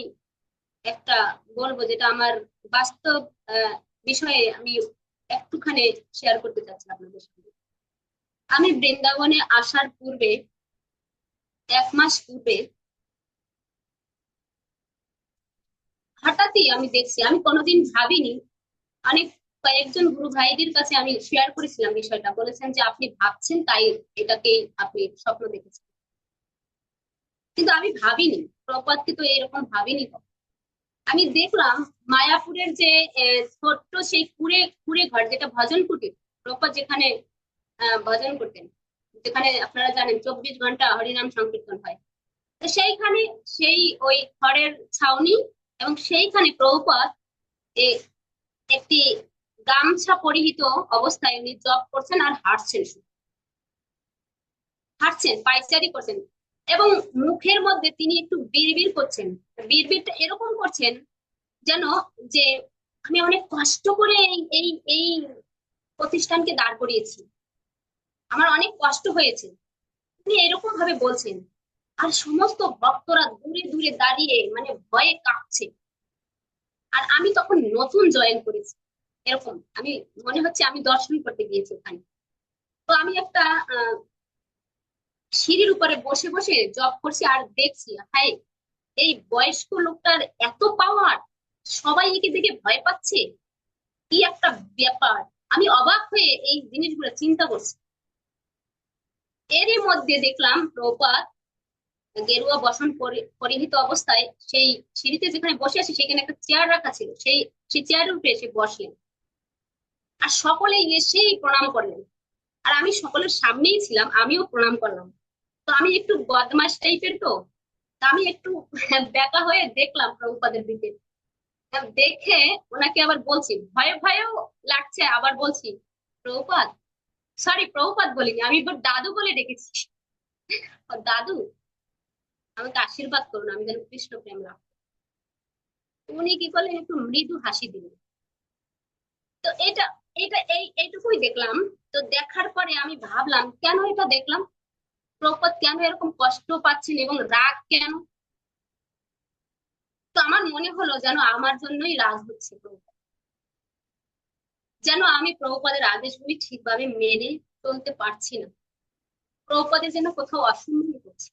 একটা বলবো, যেটা আমার বাস্তব বিষয়ে আমি একটুখানি শেয়ার করতে চাচ্ছি আপনাদের সঙ্গে। আমি বৃন্দাবনে আসার পূর্বে, 1 মাস পূর্বে, হঠাৎই আমি দেখছি, আমি কোনোদিন ভাবিনি, অনেক কয়েকজন গুরু ভাইদের কাছে আমি শেয়ার করেছিলাম বিষয়টা, বলেছেন যে আপনি ভাবছেন তাই এটাকে আপনি স্বপ্ন দেখেছেন, কিন্তু আমি ভাবিনি, প্রপাতকে তো এরকম ভাবিনি কখনো। আমি দেখলাম মায়াপুরের যে ছোট্ট সেই কুড়ে কুড়ে ঘর, যেটা ভজন কুটির, প্রপাত যেখানে ভজন করতেন, যেখানে আপনারা জানেন 24 ঘন্টা হরিনাম সংকীর্তন হয়, তো সেইখানে সেই ওই খড়ের ছাউনি, এবং সেইখানে প্রভুপাদ একটি গামছা পরিহিত অবস্থায় উনি জব করছেন আর হাঁটছেন, হাঁটছেন পায়চারি করছেন, এবং মুখের মধ্যে তিনি একটু বিড়বিড় করছেন। বিড়বিড়টা এরকম করছেন যেন, যে আমি অনেক কষ্ট করে এই এই এই প্রতিষ্ঠানকে দাঁড় করিয়েছি, আমার অনেক কষ্ট হয়েছে, তিনি এরকম ভাবে বলছেন। আর সমস্ত ভক্তরা দূরে দূরে দাঁড়িয়ে মানে ভয়ে কাঁপছে। আর আমি তখন নতুন জয়েন করেছি, এরকম আমি মনে হচ্ছে আমি দর্শন করতে গিয়েছি ওখানে। তো আমি একটা সিঁড়ির উপরে বসে বসে জব করছি আর দেখছি, হাই, এই বয়স্ক লোকটার এত পাওয়ার, সবাই একে দেখে ভয় পাচ্ছে, কি একটা ব্যাপার। আমি অবাক হয়ে এই জিনিসগুলো চিন্তা করছি। এরই মধ্যে দেখলাম প্রপাত গেরুয়া বসন পরিহিত অবস্থায় সেই সিঁড়িতে যেখানে বসে আছে সেখানে একটা চেয়ার রাখা ছিল, সেই চেয়ারের উপরে এসে বসলেন, আর সকলেই এসেই প্রণাম করলেন। আর আমি সকলের সামনেই ছিলাম, আমিও প্রণাম করলাম। তো আমি একটু বদমাস টাইপের, তো তা আমি একটু ব্যাকা হয়ে দেখলাম প্রভুপাদের দিকে। দেখে ওনাকে আবার বলছি, ভয়ে ভয়েও লাগছে, আবার বলছি প্রভুপাদ, সরি প্রভুপাদ বলিনি, আমি এবার দাদু বলে ডেকেছি, ও দাদু, আমাকে আশীর্বাদ করুন, আমি যেন কৃষ্ণ প্রেম লাভ করি। উনি কি করলেন, একটু মৃদু হাসি দিলেন। তো এটা এটা এইটুকুই দেখলাম। তো দেখার পরে আমি ভাবলাম, কেন এটা দেখলাম, প্রভুপাদ কেন এরকম কষ্ট পাচ্ছেন এবং রাগ কেন। তো আমার মনে হলো যেন আমার জন্যই রাগ হচ্ছে প্রভুপাদ, যেন আমি প্রভুপাদের আদেশগুলি ঠিকভাবে মেনে চলতে পারছি না, প্রভুপাদের যেন কোথাও অসম্মান করছি,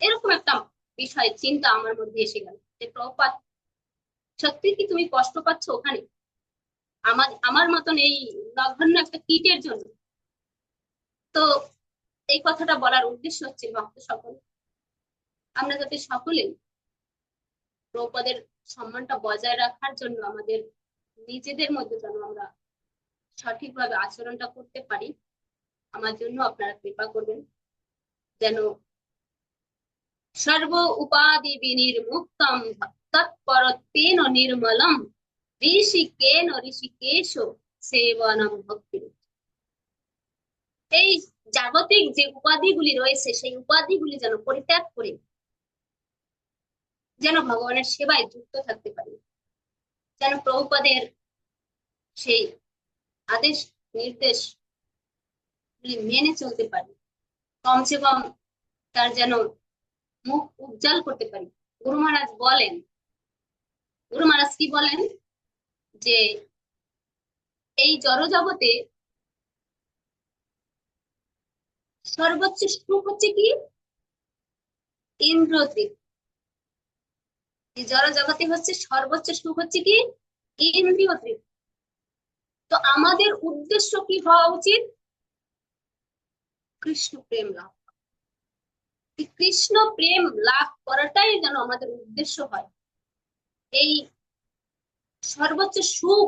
এরকম একটা বিষয় চিন্তা আমার মধ্যে এসে গেল, যে প্রভুপাদ সত্যি কি তুমি কষ্ট পাচ্ছ ওখানে আমার আমার মতন এই নগণ্য একটা কীটের জন্য। তো এই কথাটা বলার উদ্দেশ্য হচ্ছে, ভক্ত সকল, আমরা যাতে সকলেই প্রভুপাদের সম্মানটা বজায় রাখার জন্য আমাদের নিজেদের মধ্যে যেন আমরা সঠিকভাবে আচরণটা করতে পারি, আমার জন্য আপনারা কৃপা করবেন, যেন সর্ব উপাধি বিনির্মুক্তম তৎপরত্বেন নির্মলম ঋষিকেন ঋষিকেশ সেবনম ভক্তি। এই জাগতিক যে উপাধিগুলি রয়েছে সেই উপাধিগুলি যেন পরিত্যাগ করে যেন ভগবানের সেবায় যুক্ত থাকতে পারি, যেন প্রভুপাদের সেই আদেশ নির্দেশ গুলি মেনে চলতে পারি, কমসে কম তার যেন মুখ উজ্জ্বল করতে পারি। গুরু মহারাজ বলেন, গুরু মহারাজ কি বলেন, যে এই জড় জগতে সর্বোচ্চ সুখ হচ্ছে কি? ইন্দ্রিয় তৃপ্তি। এই জড় জগতে হচ্ছে সর্বোচ্চ সুখ হচ্ছে কি? ইন্দ্রিয় তৃপ্তি। তো আমাদের উদ্দেশ্য কি হওয়া উচিত? কৃষ্ণ প্রেম লাভ। এই কৃষ্ণ প্রেম লাভ করাটাই যেন আমাদের উদ্দেশ্য হয়। এই সর্বোচ্চ সুখ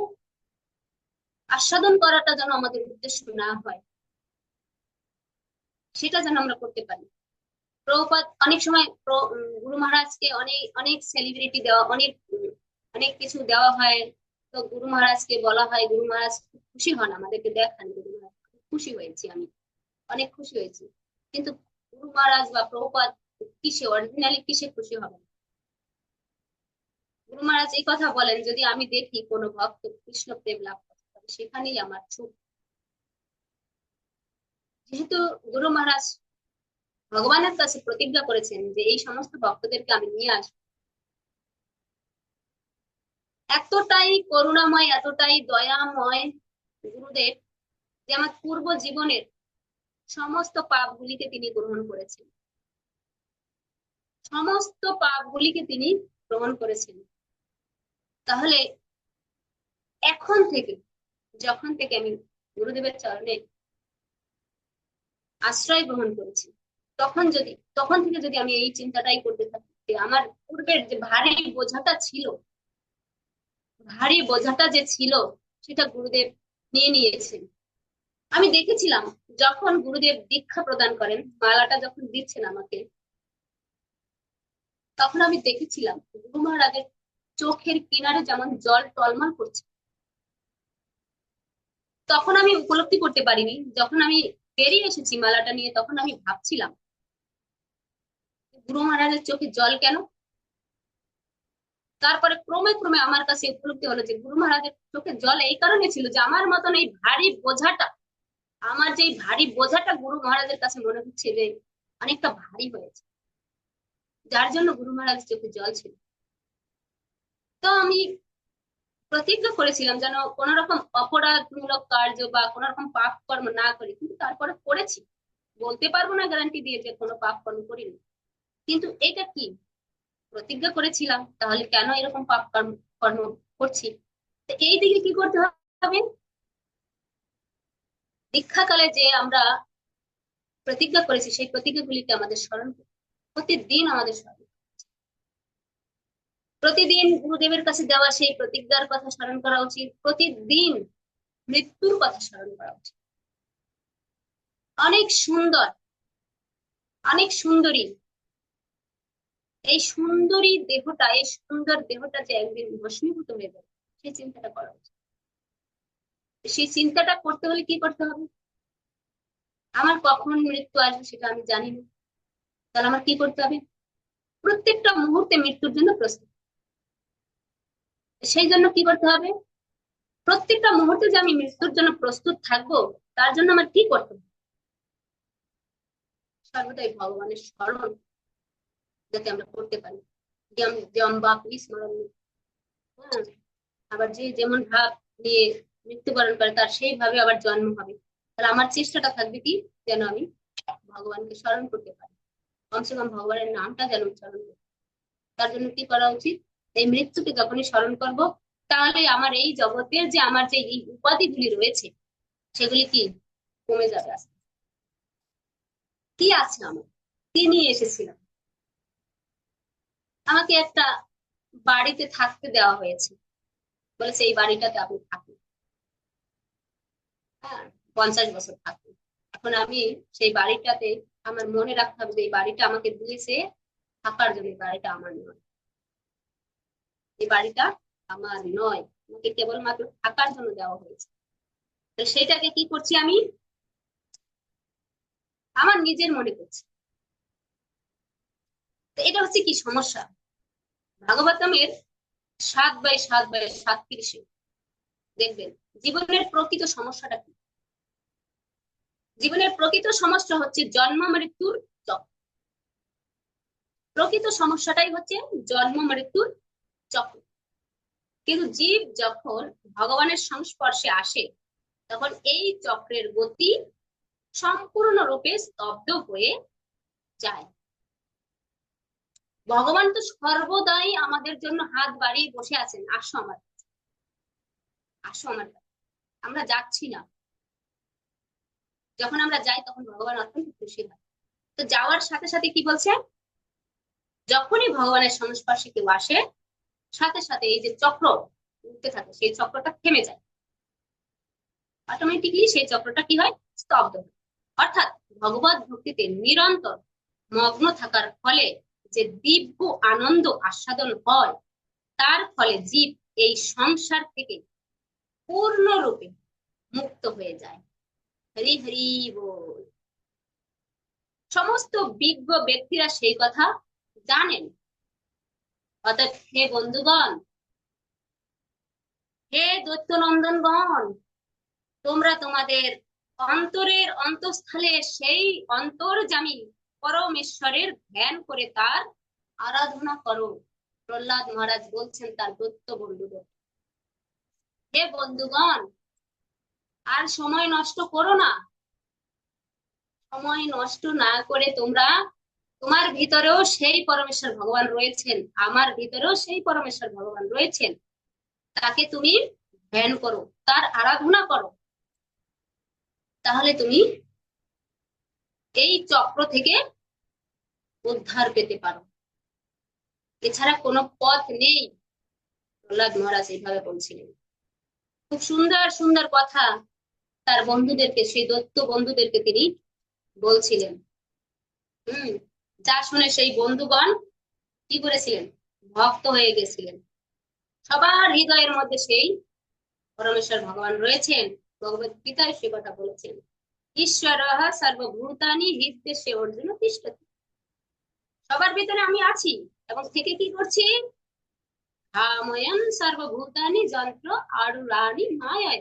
আস্বাদন করাটা যেন আমাদের উদ্দেশ্য না হয়, সেটা যেন আমরা করতে পারি। প্রভুপাদ অনেক সময় গুরু মহারাজকে অনেক অনেক সেলিব্রিটি দেওয়া, অনেক কিছু দেওয়া হয়। তো গুরু মহারাজকে বলা হয়, গুরু মহারাজ খুব খুশি হন, আমাদেরকে দেখান। গুরু মহারাজ খুব খুশি হয়েছি, আমি অনেক খুশি হয়েছি। কিন্তু গুরু মহারাজ বা প্রভুপাদ কিসে অরিজিনালি কিসে খুশি হবেন? গুরু মহারাজ এই কথা বলেন, যদি আমি দেখি কোনো ভক্ত কৃষ্ণ প্রেম লাভ করতে পারে, সেখানেই আমার সুখ। যেহেতু গুরু মহারাজ ভগবানের কাছে প্রতিজ্ঞা করেছেন যে এই সমস্ত ভক্তদেরকে আমি নিয়ে আসবো, এতটাই করুণাময়, এতটাই দয়াময় গুরুদেব, যে আমার পূর্ব জীবনের সমস্ত পাপগুলিকে তিনি গ্রহণ করেছেন, সমস্ত পাপগুলিকে তিনি গ্রহণ করেছেন। তাহলে এখন থেকে, যখন থেকে আমি গুরুদেবের চরণে আশ্রয় গ্রহণ করেছি, তখন থেকে যদি আমি এই চিন্তাটাই করতে থাকি যে আমার পূর্বের যে ভারী বোঝাটা যে ছিল, সেটা গুরুদেব নিয়ে নিয়েছেন। আমি দেখেছিলাম যখন গুরুদেব দীক্ষা প্রদান করেন, মালাটা যখন দিচ্ছেন আমাকে, তখন আমি দেখেছিলাম গুরু মহারাজের চোখের কিনারে যেমন জল টলমল করছে। তখন আমি উপলব্ধি করতে পারিনি, যখন আমি বেরিয়ে এসেছি মালাটা নিয়ে, তখন আমি ভাবছিলাম গুরু মহারাজের চোখে জল কেন। তারপরে ক্রমে ক্রমে আমার কাছে উপলব্ধি হলো যে গুরু মহারাজের চোখে জল এই কারণে ছিল যে আমার মতন এই ভারী বোঝাটা গুরু মহারাজের কাছে মনে হচ্ছে যে অনেকটা ভারী হয়েছে, যার জন্য গুরু মহারাজের চোখে জল ছিল। তো আমি প্রতিজ্ঞা করেছিলাম যেন কোন রকম অপরাধমূলক কার্য বা কোন রকম পাপ কর্ম না করি, কিন্তু তারপরে করেছি। বলতে পারবো না গ্যারান্টি দিয়ে যে কোনো পাপ কর্ম করিনি, কিন্তু এটা কি প্রতিজ্ঞা করেছিলাম, তাহলে কেন এরকম পাপ কর্ম কর্ম করছি? তো এই দিকে কি করতে হবে? দীক্ষাকালে যে আমরা প্রতিজ্ঞা করেছি, সেই প্রতিজ্ঞাগুলিকে আমাদের স্মরণ করতে, প্রতিদিন আমাদের স্মরণ, প্রতিদিন গুরুদেবের কাছে দেওয়া সেই প্রতিজ্ঞার কথা স্মরণ করা উচিত, প্রতিদিন মৃত্যুর কথা স্মরণ করা উচিত। অনেক সুন্দর, অনেক সুন্দরী, এই সুন্দর দেহটা যে একদিন ভস্মীভূত হয়ে যাবে, সেই চিন্তাটা করা উচিত। সেই চিন্তাটা করতে হলে কি করতে হবে? আমার কখন মৃত্যু আসবে সেটা আমি জানি না, তাহলে আমার কি করতে হবে? প্রত্যেকটা মুহূর্তে মৃত্যুর জন্য প্রস্তুত। সেই জন্য কি করতে হবে? প্রত্যেকটা মুহূর্তে যে আমি মৃত্যুর জন্য প্রস্তুত থাকবো, তার জন্য আমার কি করতে হবে? সর্বদাই ভগবানের স্মরণ যাতে আমরা করতে পারি। যেমন বাপি স্মরণ, হ্যাঁ, আবার যে যেমন ভাব নিয়ে মৃত্যুবরণ করে তার সেইভাবে আবার জন্ম হবে। তাহলে আমার চেষ্টাটা থাকবে কি, যেন আমি ভগবানকে স্মরণ করতে পারি, কমসে কম ভগবানের নামটা যেন উচ্চারণ করি। তার জন্য কি করা উচিত? এই মৃত্যুকে যখনই স্মরণ করব, তাহলে আমার এই জগতের যে আমার যে এই উপাধিগুলি রয়েছে, সেগুলি কি কমে যাবে। আস্তে কি আছে আমার, কি নিয়ে এসেছিলাম? আমাকে একটা বাড়িতে থাকতে দেওয়া হয়েছে, বলেছে এই বাড়িটাতে আপনি থাকুন, হ্যাঁ, 50 বছর থাকুন। এখন আমি সেই বাড়িটাতে, আমার মনে রাখতে হবে যে এই বাড়িটা আমাকে দিয়েছে থাকার জন্য। এই বাড়িটা আমার নয়, এই বাড়িটা আমার নয়, আমাকে কেবলমাত্র থাকার জন্য দেওয়া হয়েছে। তো সেটাকে কি করছি আমি, আমার নিজের মনে করছি। তো এটা হচ্ছে কি সমস্যা। ভাগবতমের 7/7/37 দেখবেন জীবনের প্রকৃত সমস্যাটা কি। জীবনের প্রকৃত সমস্যা হচ্ছে জন্ম মৃত্যুর চক্র। প্রকৃত সমস্যাটাই হচ্ছে জন্ম মৃত্যুর চক্র। কিন্তু জীব যখন ভগবানের সংস্পর্শে আসে তখন এই চক্রের গতি সম্পূর্ণরূপে স্তব্ধ হয়ে যায়। ভগবান তো সর্বদাই আমাদের জন্য হাত বাড়িয়ে বসে আছেন, আসো আমার কাছে, আসো আমার কাছে। আমরা যাচ্ছি না, যখন আমরা যাই তখন ভগবান অত্যন্ত খুশি হয়। তো যাওয়ার সাথে সাথে কি বলছে, যখনই ভগবানের সংস্পর্শে কেউ আসে সাথে সাথে এই যে চক্র উঠতে থাকে সেই চক্রটা থেমে যায়, অটোমেটিকলি সেই চক্রটা কি হয়, স্তব্ধ হয়। অর্থাৎ ভগবত ভক্তিতে নিরন্তর মগ্ন থাকার ফলে যে দিব্য আনন্দ আস্বাদন হয় তার ফলে জীব এই সংসার থেকে পূর্ণরূপে মুক্ত হয়ে যায়। হরি হরি বল। সমস্ত বিজ্ঞ ব্যক্তিরা সেই কথা জানেন। অর্থাৎ হে বন্ধুগণ, হে দৈত্যনন্দনগণ, তোমরা তোমাদের অন্তরের অন্তঃস্থলে সেই অন্তর্যামী পরমেশ্বরের ধ্যান করে তার আরাধনা করো। প্রহ্লাদ মহারাজ বলছেন তার দৈত্য বন্ধুদের, হে বন্ধুগণ, আর সময় নষ্ট করো না। সময় নষ্ট না করে তোমরা, তোমার ভিতরেও সেই পরমেশ্বর ভগবান রয়েছেন, আমার ভিতরেও সেই পরমেশ্বর ভগবান রয়েছেন, তাকে তুমি ধ্যান করো, তার আরাধনা করো। তাহলে তুমি এই চক্র থেকে উদ্ধার পেতে পারো, এছাড়া কোনো পথ নেই। প্রহ্লাদ মহারাজ এইভাবে বলছিলেন। খুব সুন্দর সুন্দর কথা তার বন্ধুদেরকে, সেই দৈত্য বন্ধুদেরকে তিনি বলছিলেন। হম, যা শুনে সেই বন্ধুগণ কি করেছিলেন, ভক্ত হয়ে গেছিলেন। সবার হৃদয়ের মধ্যে সেই পরমেশ্বর ভগবান রয়েছেন। ভগবত গীতায় সে কথা বলেছেন, ঈশ্বর সর্বভূতানি হৃদ্দেশে অর্জুন তিষ্ঠতি। সবার ভিতরে আমি আছি এবং থেকে কি করছি, ভ্রাময়ন সর্বভূতানি যন্ত্র আরুরানি মায়া।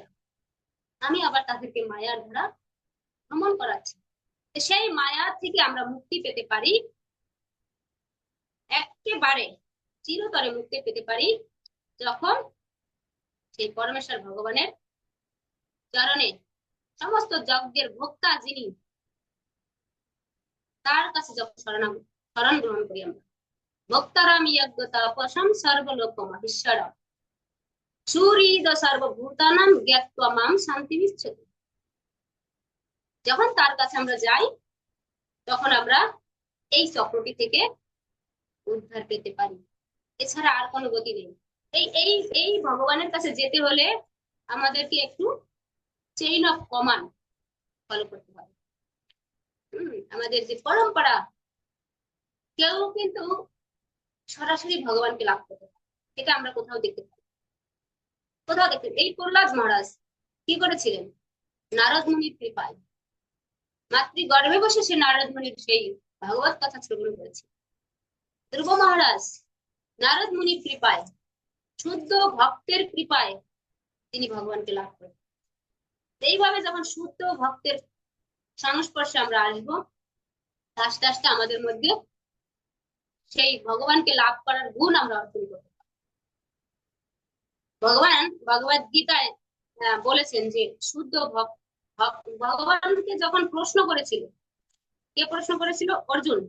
আমি আবার তাদেরকে মায়ার দ্বারা ভ্রমণ করাচ্ছি। সেই মায়া থেকে আমরা মুক্তি পেতে পারি, একেবারে চিরতরে মুক্তি পেতে পারি যখন সেই পরমেশ্বর ভগবানের চরণে, সমস্ত যজ্ঞের ভোক্তা যিনি, তার কাছে যখন শরণ গ্রহণ করি আমরা। ভক্তারাম যজ্ঞ তাপসম সর্বলোক মহেশ্বর সুহৃদ সর্বভূতানাম জ্ঞাত্বা মাম শান্তি বিচ্ছতি। যখন তার কাছে আমরা যাই তখন আমরা এই চক্রটি থেকে উদ্ধার পেতে পারি, এছাড়া আর কোনো গতি নেই। এই এই এই ভগবানের কাছে যেতে হলে আমাদেরকে একটু চেইন অফ কমান্ড ফলো করতে হবে। আমাদের যে পরম্পরা, কেউ কিন্তু সরাসরি ভগবানকে লাভ করতে পারে, এটা আমরা কোথাও দেখতে পাই, কোথাও দেখতে। এই প্রহ্লাদ মহারাজ কি করেছিলেন, নারদ মুনির কৃপায়, মাতৃগর্ভে বসে সে নারদ মুনির সেই ভাগবত কথা শ্রবণ করেছে। ধ্রুব মহারাজ নারদ মুনির কৃপায়, শুদ্ধ ভক্তের কৃপায় তিনি ভগবানকে লাভ করেন। এইভাবে যখন শুদ্ধ ভক্তের সংস্পর্শে আমরা আসবো, আস্তে আস্তে আমাদের মধ্যে সেই ভগবানকে লাভ করার গুণ আমরা অর্জন করবো। ভগবান ভগবত গীতায় বলেছেন যে শুদ্ধ ভগবানকে যখন প্রশ্ন করেছিল, কে প্রশ্ন করেছিল, অর্জুন,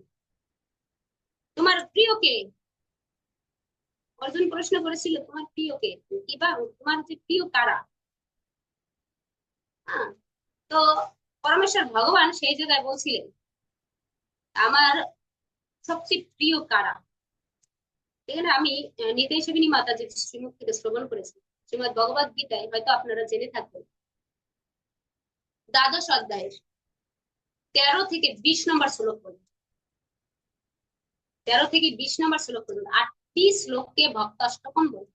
তোমার প্রিয় কে? অর্জুন প্রশ্ন করেছিল তোমার প্রিয় কে, কিবা তোমার যে প্রিয় কারা। হ্যাঁ, তো পরমেশ্বর ভগবান সেই জায়গায় বলছিলেন আমার সবচেয়ে প্রিয় কারা। এখানে আমি নিতাই সেবিনী মাতা যে শ্রীমুখ থেকে শ্রবণ করেছি, শ্রীমদ ভগবত গীতায় হয়তো আপনারা জেনে থাকবেন, দ্বাদশ অধ্যায়ের 13 থেকে 20 নম্বর শ্লোক পর্যন্ত, 13 থেকে 20 নম্বর শ্লোক পর্যন্ত 8টি শ্লোককে ভক্তাষ্টকম বলে।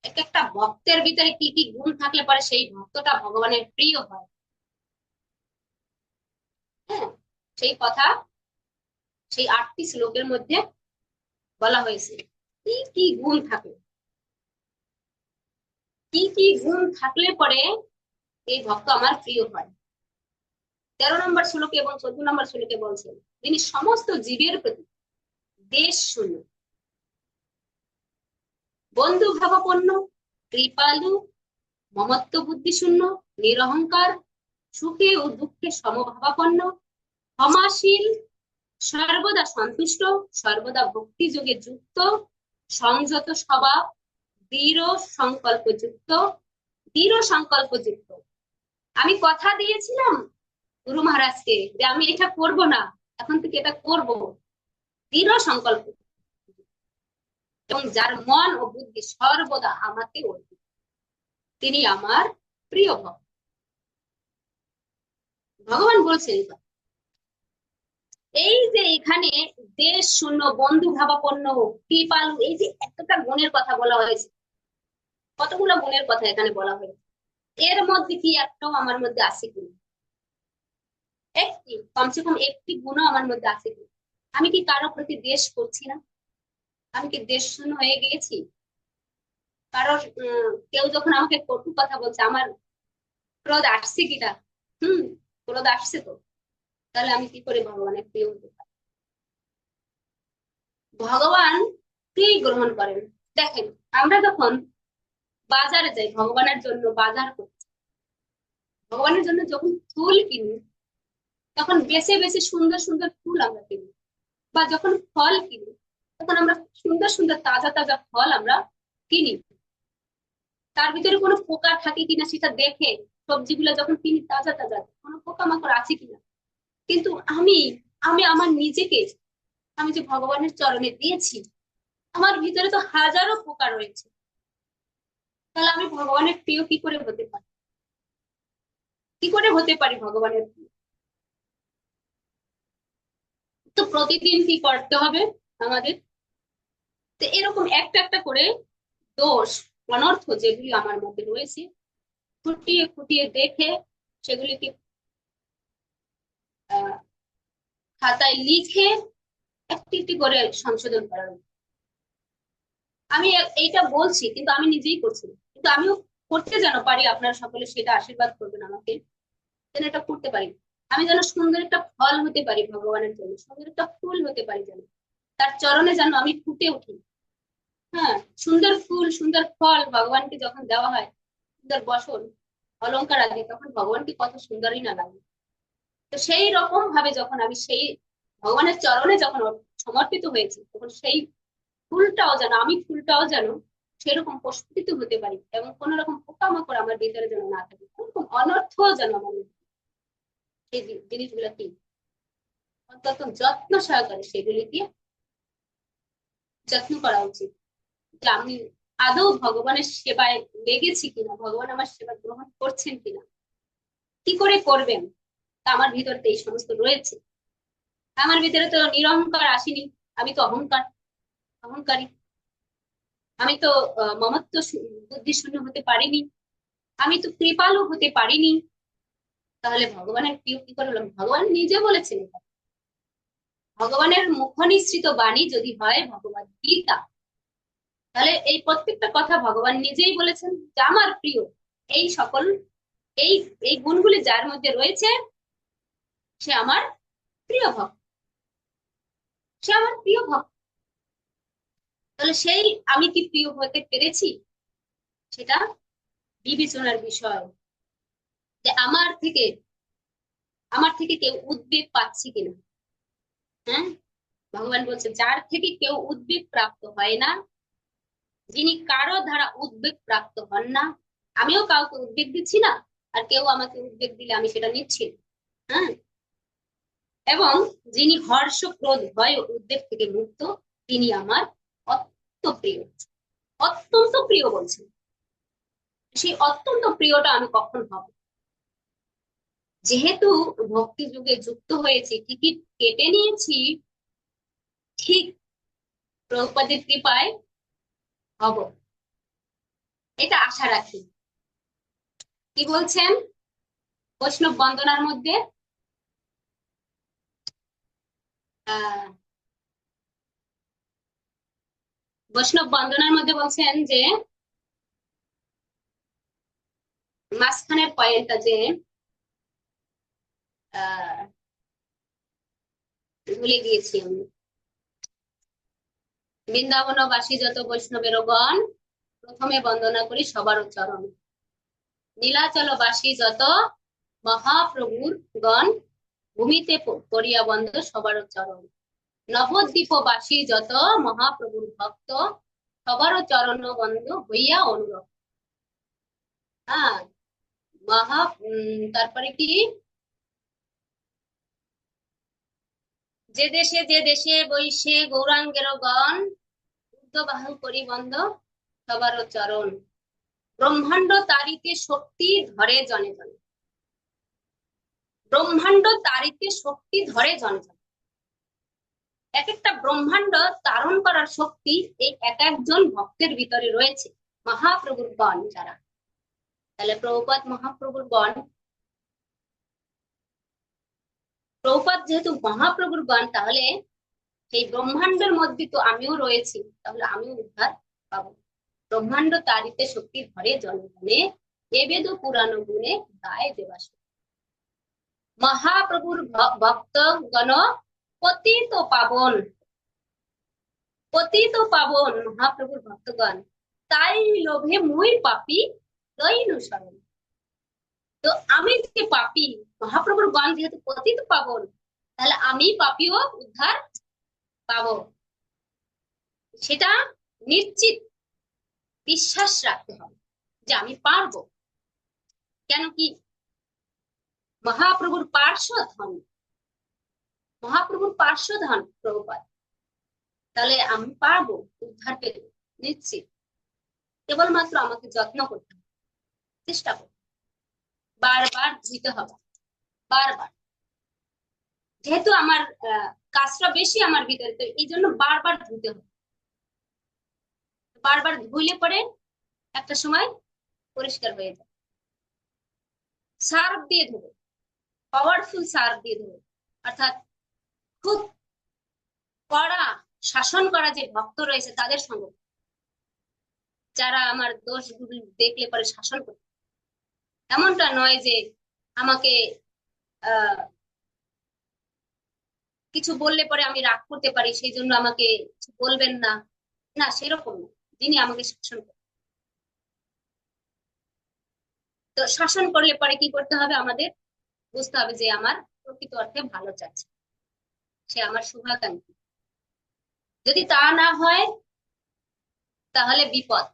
এক একটা ভক্তের ভিতরে কি কি গুণ থাকলে পরে সেই ভক্তটা ভগবানের প্রিয় হয়। হ্যাঁ, সেই কথা সেই 8টি শ্লোকের মধ্যে বলা হয়েছে কি কি গুণ থাকে, কি কি গুণ থাকলে পরে এই ভক্ত আমার প্রিয় হয়। 13 নম্বর শ্লোকে এবং 14 নম্বর শ্লোকে বলছেন তিনি সমস্ত জীবের প্রতি দেশ শূন্য, বন্ধু ভাবাপন্ন, কৃপালু, মমত্ব বুদ্ধি শূন্য, নিরহংকার, সুখে ও দুঃখে সমভাবাপন্ন, ক্ষমাশীল, সর্বদা সন্তুষ্ট, সর্বদা ভক্তি যোগে যুক্ত, সংযত স্বভাব, দৃঢ় সংকল্পযুক্ত। আমি কথা দিয়েছিলাম গুরু মহারাজকে যে আমি এটা করব না, এখন থেকে এটা করব, দৃঢ় সংকল্প, এবং যার মন ও বুদ্ধি সর্বদা আমাকে অর্পিত, তিনি আমার প্রিয় ভক্ত। ভগবান বলছেন এই যে এখানে দেশ শূন্য, বন্ধু ভাবাপন্ন, কৃপালু, এই যে এতটা গুণের কথা বলা হয়েছে, কতগুলো গুণের কথা এখানে বলা হয়েছে, এর মধ্যে কি একটাও আমার মধ্যে আছে কিনা, একটি কমসে কম একটি গুণও আমার মধ্যে আছে কিনা? আমি কি কারো প্রতি দেশ করছি না? আমি কি দেশ শূন্য হয়ে গিয়েছি? কারোর কেউ যখন আমাকে কটু কথা বলছে, আমার ক্রোধ আসছে কিনা? হুম, ক্রোধ আসছে তো, তাহলে আমি কি করে ভগবানের প্রিয় হতে পারি? ভগবান কি গ্রহণ করেন? দেখেন, আমরা যখন বাজারে যাই ভগবানের জন্য বাজার করতে, ভগবানের জন্য যখন ফুল কিনি, তখন বেছে বেছে সুন্দর সুন্দর ফুল আমরা কিনি, বা যখন ফল কিনি তখন আমরা সুন্দর সুন্দর তাজা তাজা ফল আমরা কিনি। তার ভিতরে কোনো পোকা থাকে কিনা সেটা দেখে, সবজিগুলো যখন কিনি তাজা তাজা কোনো পোকামাকড় আছে কিনা। কিন্তু আমি আমি আমার নিজেকে আমি যে ভগবানের চরণে দিয়েছি, আমার ভিতরে তো হাজারো পোকা রয়েছে, তাহলে আমি ভগবানের প্রিয় কি করে হতে পারি? কি করে হতে পারি ভগবানের প্রিয়? তো প্রতিদিন কি করতে হবে আমাদের? তো এরকম একটা একটা করে দোষ, অনর্থ যেগুলি আমার মধ্যে রয়েছে খুঁটিয়ে খুঁটিয়ে দেখে সেগুলিকে আহ খাতায় লিখে একটি একটি করে সংশোধন করা। আমি এইটা বলছি কিন্তু আমি নিজেই করছি না। কিন্তু আমিও করতে যেন পারি, আপনারা সকলে সেটা আশীর্বাদ করবেন আমাকে, যেন এটা করতে পারি। আমি যেন সুন্দর একটা ফল হতে পারি ভগবানের জন্য, সুন্দর একটা ফুল হতে পারি, যেন তার চরণে যেন আমি ফুটে উঠি। হ্যাঁ, সুন্দর ফুল সুন্দর ফল ভগবানকে যখন দেওয়া হয়, সুন্দর বসন অলংকার আদি, তখন ভগবানকে কত সুন্দরই না লাগে। তো সেই রকম ভাবে যখন আমি সেই ভগবানের চরণে যখন সমর্পিত হয়েছি, তখন সেই ফুলটাও যেন আমি ফুলটাও যেন সেরকম প্রস্ফুটিত হতে পারি, এবং কোন রকম পোকামাকড় আমার ভিতরে যেন না থাকে, কোন অনর্থ যেন আমার মধ্যে, সেই জিনিসগুলো কি অত্যন্ত যত্ন সহকারে সেগুলিকে যত্ন করা উচিত, যে আমি আদৌ ভগবানের সেবায় লেগেছি কিনা, ভগবান আমার সেবা গ্রহণ করছেন কিনা, কি করে করবেন, তা আমার ভিতরে এই সমস্ত রয়েছে। আমার ভিতরে তো নিরহংকার আসেনি, আমি তো অহংকারী, আমি তো মমত্ব বুদ্ধি শূন্য হতে পারিনি, আমি তো কৃপালু হতে পারিনি। তাহলে ভগবানের প্রিয় কি করে হলাম? ভগবান নিজে বলেছেন এটা। ভগবানের মুখ নিঃসৃত বাণী যদি হয় ভগবদ গীতা, তাহলে এই প্রত্যেকটা কথা ভগবান নিজেই বলেছেন যে আমার প্রিয় এই সকল এই এই গুণগুলি যার মধ্যে রয়েছে সে আমার প্রিয় ভক্ত, সে আমার প্রিয় ভক্ত। তাহলে সেই আমি কি প্রিয় হতে পেরেছি, সেটা বিবেচনার বিষয়, যে আমার থেকে কেউ উদ্বেগ পাচ্ছে কিনা। হ্যাঁ, ভগবান বলছে যার থেকে কেউ উদ্বেগ প্রাপ্ত হয় না, যিনি কারো দ্বারা উদ্বেগ প্রাপ্ত হন না, আমিও কাউকে উদ্বেগ দিচ্ছি না, আর কেউ আমাকে উদ্বেগ দিলে আমি সেটা নিচ্ছি না। হ্যাঁ, এবং যিনি হর্ষ ক্রোধ ভয় ও উদ্বেগ থেকে মুক্ত, তিনি আমার অত্যন্ত প্রিয়, অত্যন্ত প্রিয় বলছেন। সেই অত্যন্ত প্রিয়টা আমি কখন হব? যেহেতু ভক্তি যুগে যুক্ত হয়েছি, টিকিট কেটে নিয়েছি, ঠিক প্রভুপাদের কৃপায় হব, এটা আশা রাখি। কি বলছেন বৈষ্ণব বন্দনার মধ্যে? বৈষ্ণব বন্দনার মধ্যে বলছেন যে মাঝখানের পয়েন্টটা যে ভুলে গিয়েছি আমি। বৃন্দাবনবাসী যত বৈষ্ণবের গণ, প্রথমে বন্দনা করি সবার চরণ। নীলাচলবাসী যত মহাপ্রভুর গণ, ভূমিতে করিয়া বন্দ সবার চরণ। নবদ্বীপবাসী যত মহাপ্রভুর ভক্ত, সবার চরণ বন্ধ হইয়া অনুরক্ত। হ্যাঁ, তারপরে কি, যে দেশে বৈশে গৌরাঙ্গের গণ, ঊর্ধ্ববাহু করি বন্ধ সবার চরণ। ব্রহ্মাণ্ড তারিতে শক্তি ধরে জনে জনে। ব্রহ্মাণ্ড তারিতে শক্তি ধরে জনে জনে। এক একটা ব্রহ্মাণ্ড তারণ করার শক্তি এই এক একজন ভক্তের ভিতরে রয়েছে, মহাপ্রভুর গণ যারা। তাহলে প্রভুপাদ মহাপ্রভুর গণ, প্রভুপাদ যেহেতু মহাপ্রভুর গণ, তাহলে সেই ব্রহ্মাণ্ডের মধ্যে তো আমিও রয়েছি, তাহলে আমিও উদ্ধার পাবো। ব্রহ্মাণ্ড তারিতে শক্তি ধরে জনে জনে, এ বেদ পুরাণ গুণে গায়ে দেবাস। মহাপ্রভুর ভক্ত গণ পতিত পাবন, পতিত পাবন মহাপ্রভুর ভক্তগণ, তাই লোভে মুই পাপী দৈনু শরণ। তো আমি যে পাপী, মহাপ্রভুর গণ যেহেতু পতিত পাবন, তাহলে আমি পাপীও উদ্ধার পাবো, সেটা নিশ্চিত বিশ্বাস রাখতে হবে যে আমি পারবো। কেন কি, মহাপ্রভুর পার্শ্বধন, মহাপ্রভুর পার্শ্বধন প্রভুপাদ, তাহলে আমি পারবো উদ্ধার পেতে নিশ্চিত। কেবলমাত্র আমাকে যত্ন করতে হবে, চেষ্টা করতে, বারবার ধুইতে হবে, বারবার। যেহেতু আমার কাজটা বেশি আমার ভিতরে, তো এই জন্য বারবার ধুইতে হবে। বারবার ধুইলে পরে একটা সময় পরিষ্কার হয়ে যায়। সার্ফ দিয়ে ধোবো, পাওয়ারফুল সার্ফ দিয়ে ধোবো, অর্থাৎ খুব কড়া শাসন করা যে ভক্ত রয়েছে তাদের সঙ্গে, যারা আমার দোষ দেখলে পরে শাসন করে। এমনটা নয় যে আমাকে কিছু বললে পরে আমি রাগ করতে পারি, সেই জন্য আমাকে কিছু বলবেন না, না সেরকম না। যিনি আমাকে শাসন করেন, তো শাসন করলে পরে কি করতে হবে, আমাদের বুঝতে হবে যে আমার প্রকৃত অর্থে ভালো চাচ্ছে, সে আমার শুভাকাঙ্ক্ষী। যদি তা না হয় তাহলে বিপদ।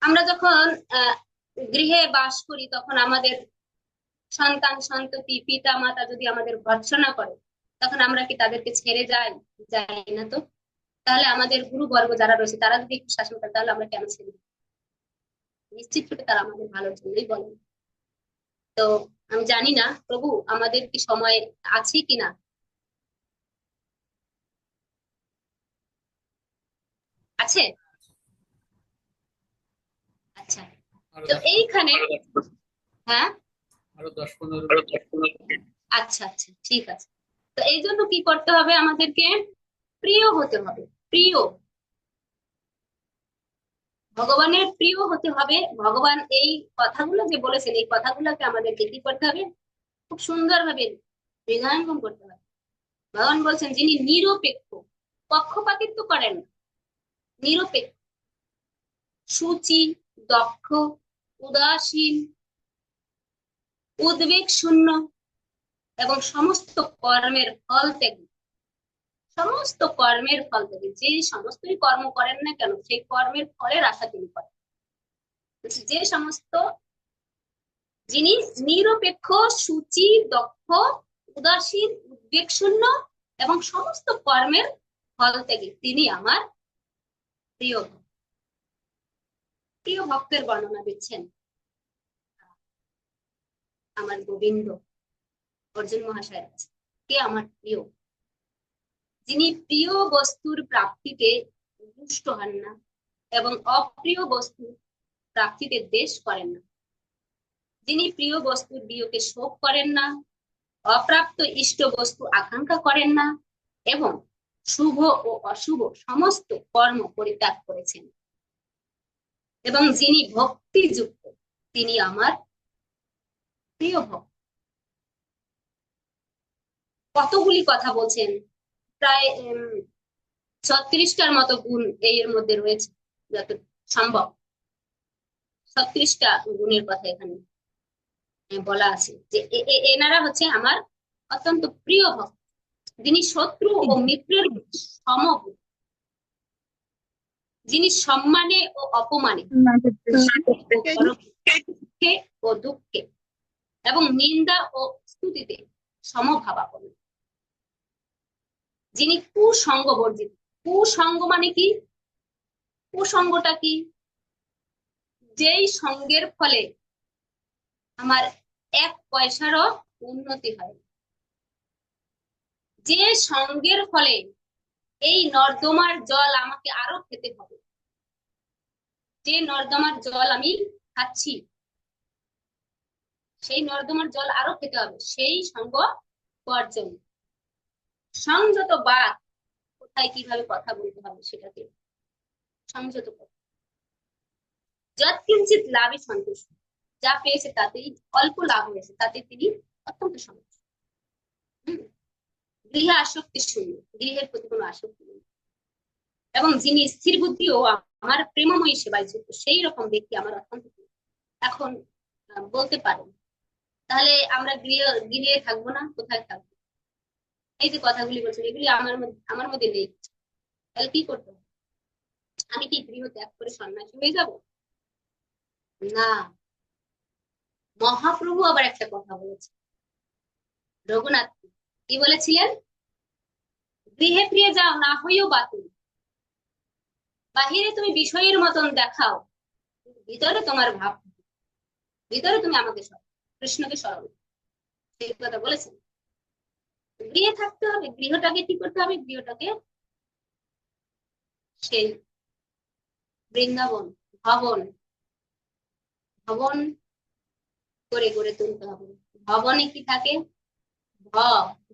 আমরা যখন গৃহে বাস করি, তখন আমাদের সন্তান সন্ততি পিতা মাতা যদি আমাদের ভর্ৎসনা করে, তখন আমরা কি তাদেরকে ছেড়ে যাই? যাই না তো। তাহলে আমাদের গুরুবর্গ যারা রয়েছে তারা যদি একটু শাসন করে, তাহলে আমরা কেন ছেড়ে যাই? নিশ্চিত রূপে তারা আমাদের ভালোর জন্যই বলেন। তো আমি জানি না প্রভু আমাদের কি সময় আছে কিনা। আছে? আচ্ছা, আরো তো 10 এইখানে, হ্যাঁ আরো 10-15 আচ্ছা আচ্ছা, ঠিক আছে। তো এই জন্য কি করতে হবে, আমাদেরকে প্রিয় হতে হবে, প্রিয়, ভগবানের প্রিয় হতে হবে। ভগবান এই কথাগুলো যে বলেছেন, এই কথাগুলোকে আমাদেরকে কি করতে হবে, খুব সুন্দরভাবে হৃদয়ঙ্গম করতে হবে। ভগবান বলছেন যিনি নিরপেক্ষ, পক্ষপাতিত্ব করেন না, নিরপেক্ষ, সুচি, দক্ষ, উদাসীন, উদ্বেগ শূন্য, এবং সমস্ত কর্মের ফল ত্যাগী। সমস্ত কর্মের ফল ত্যাগী, যে সমস্তই কর্ম করেন না কেন, সেই কর্মের ফলের আশা তিনি করেন। যে সমস্ত, যিনি নিরপেক্ষ, সুচি, দক্ষ, উদাসীন, উদ্বেগ শূন্য এবং সমস্ত কর্মের ফল ত্যাগী, তিনি আমার প্রিয় ভক্ত। প্রিয় ভক্তের বর্ণনা দিচ্ছেন আমার গোবিন্দ অর্জুন মহাশয়ের কাছে, কে আমার প্রিয়। যিনি প্রিয় বস্তুর প্রাপ্তিতে রুষ্ট হন না এবং অপ্রিয় বস্তুর প্রাপ্তিতে দ্বেষ করেন না, যিনি প্রিয় বস্তুর বিয়োগে শোক করেন না, অপ্রাপ্ত ইষ্ট বস্তু আকাঙ্ক্ষা করেন না এবং শুভ ও অশুভ সমস্ত কর্ম পরিত্যাগ করেছেন, এবং যিনি ভক্তিযুক্ত তিনি আমার প্রিয় ভক্ত। কতগুলি কথা বলছেন, প্রায় 36টার মতো গুণ এর মধ্যে রয়েছে, যত সম্ভব 36টা গুণের কথা এখানে বলা আছে, যে এনারা হচ্ছে আমার অত্যন্ত প্রিয় ভক্ত, যিনি শত্রু ও মিত্রের সমভূত, যিনি সম্মানে ও অপমানে, সুখে ও দুঃখে এবং নিন্দা ও স্তুতিতে সমভাবাপন্ন, যিনি কুসঙ্গ বর্জিত। কুসঙ্গ মানে কি? কুসঙ্গটা কি? যেই সঙ্গের ফলে আমার এক পয়সারও উন্নতি হয়, যে সঙ্গের ফলে এই নর্দমার জল আমাকে আরো খেতে হবে, যে নর্দমার জল আমি খাচ্ছি সেই নর্দমার জল আরো খেতে হবে, সেই সঙ্গ বর্জন। সংযত বাদ, কোথায় কিভাবে কথা বলতে হবে সেটাকে সংযত করা। যৎকিঞ্চিত লাভে সন্তুষ্ট, যা পেয়েছে তাতেই, অল্প লাভ হয়েছে তাতে তিনি অত্যন্ত সন্তুষ্ট। গৃহে আসক্তি শূন্য, গৃহের প্রতি কোনো আসক্তি নেই, এবং যিনি স্থির বুদ্ধি ও আমার প্রেমময়ী সেবায় যুক্ত, সেই রকম ব্যক্তি আমার অত্যন্ত প্রিয়। এখন বলতে পারেন, তাহলে আমরা গৃহে থাকবো না, কোথায় থাকবো? এই যে কথাগুলি বলছেন এগুলি আমার মধ্যে নেই, তাহলে কি করতে হবে? আমি কি গৃহ ত্যাগ করে সন্ন্যাসী হয়ে যাব? না, মহাপ্রভু আবার একটা কথা বলেছে, রঘুনাথ কি বলেছিলেন? গৃহে ফিরে যাও, না হইও বাতুল। বাহিরে তুমি বিষয়ের মতন দেখাও, ভিতরে তোমার ভাব, ভিতরে তুমি আমাকে কৃষ্ণকে স্মরণ, সেই কথা বলেছেন। গৃহে থাকতে হবে, গৃহটাকে কি করতে হবে? গৃহটাকে সেই বৃন্দাবন ভবন ভবন করে গড়ে তুলতে হবে। ভবনে কি থাকে? ভ,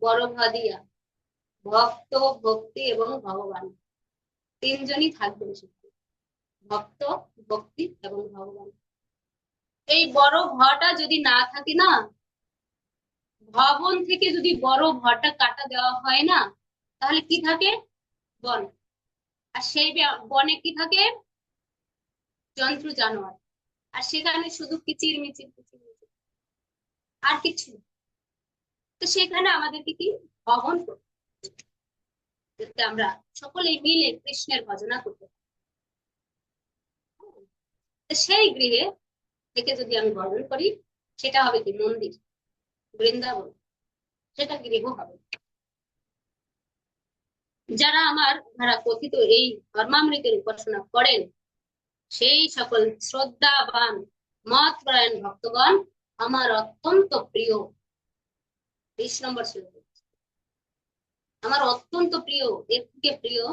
বড় ভ দিয়া, ভক্ত, ভক্তি এবং ভগবান, তিনজনই থাকবেন সেখানে, ভক্ত, ভক্তি এবং ভগবান। এই বড় ভটা যদি না থাকে না, ভবন থেকে যদি বড় ভটা কাটা দেওয়া হয় না, তাহলে কি থাকে? বন। আর সেই বনে কি থাকে? জন্তু জানোয়ার। আর সেখানে শুধু কিচির মিচির কিচির মিচির, আর কিছু। তো সেখানে আমাদেরকে কি ভবন করতে, যাতে আমরা সকলেই মিলে কৃষ্ণের ভজনা করতে পারি। সেই গৃহে থেকে যদি আমি ভজন করি, সেটা হবে কি? মন্দির, বৃন্দাবন, সেটা গৃহ হবে। যারা আমার ধারা কথিত এই ধর্মামৃতের উপাসনা করেন, সেই সকল শ্রদ্ধাবান মতপরায়ণ ভক্তগণ আমার অত্যন্ত প্রিয়। 20 নম্বর শ্লোক, আমার অত্যন্ত প্রিয়, এর থেকে প্রিয়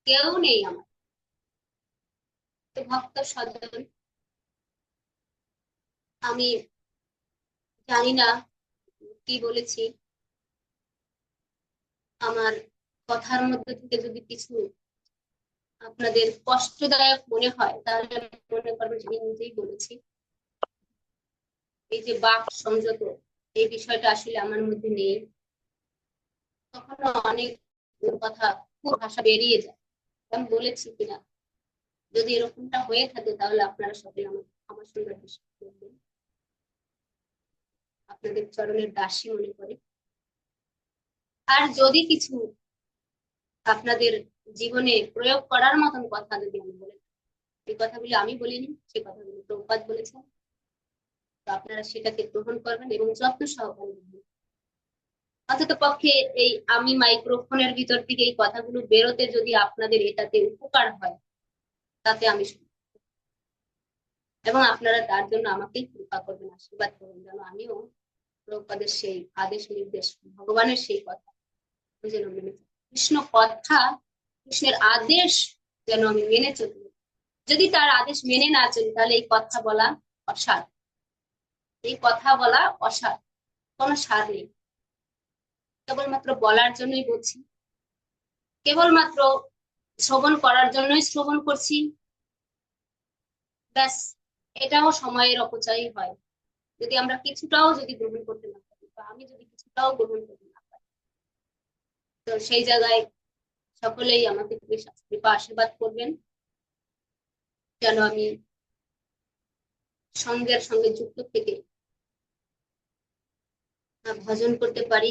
কেউ নেই আমার। তো ভক্ত সজ্জন, আমি জানি না কি বলেছি, আমার কথার মধ্যে থেকে যদি কিছু আপনাদের কষ্টদায়ক মনে হয়, তাহলে মনে করবেন আমি নিজেই বলেছি। এই যে বাক সংযত, এই বিষয়টা আসলে আমার মধ্যে নেই, কখনো অনেক কথা ভাষা বেরিয়ে যায়, আমি বলেছি কিনা। যদি এরকমটা হয়ে থাকে তাহলে আপনারা সকলে আমার সঙ্গে বিশ্বাস করবেন, আপনাদের চরণের দাসী মনে করে। আর যদি কিছু আপনাদের জীবনে প্রয়োগ করার মতন কথা যদি আমি বলে, এই কথাগুলি আমি বলিনি, সে কথাগুলি প্রভুপাদ বলেছেন, তো আপনারা সেটাকে গ্রহণ করবেন এবং যত্ন সহকারে নেবেন। অন্তত পক্ষে এই আমি মাইক্রোফোনের ভিতর থেকে এই কথাগুলো বেরোতে যদি আপনাদের এটাতে উপকার হয়, তাতে আমি এবং আপনারা তার জন্য আমাকেই কৃপা করবেন, আশীর্বাদ করবেন, যেন আমিও প্রভুপাদের সেই আদেশ নির্দেশ, ভগবানের সেই কথা যেন মেনে চলি। কৃষ্ণ কথা, কৃষ্ণের আদেশ যেন আমি মেনে চলি। যদি তার আদেশ মেনে না চলি তাহলে এই কথা বলা অসার, এই কথা বলা অসার, কোনো সার নেই। কেবলমাত্র বলার জন্যই বলছি, কেবলমাত্র শ্রবণ করার জন্যই শ্রবণ করছি, ব্যাস। এটাও সময়ের অপচয় হয় যদি আমরা কিছুটাও যদি গ্রহণ করতে না পারি, বা আমি যদি কিছুটাও গ্রহণ করতে না পারি। তো সেই জায়গায় সকলেই আমাকে কৃপা আশীর্বাদ করবেন যেন আমি সঙ্গের সঙ্গে যুক্ত থেকে ভজন করতে পারি।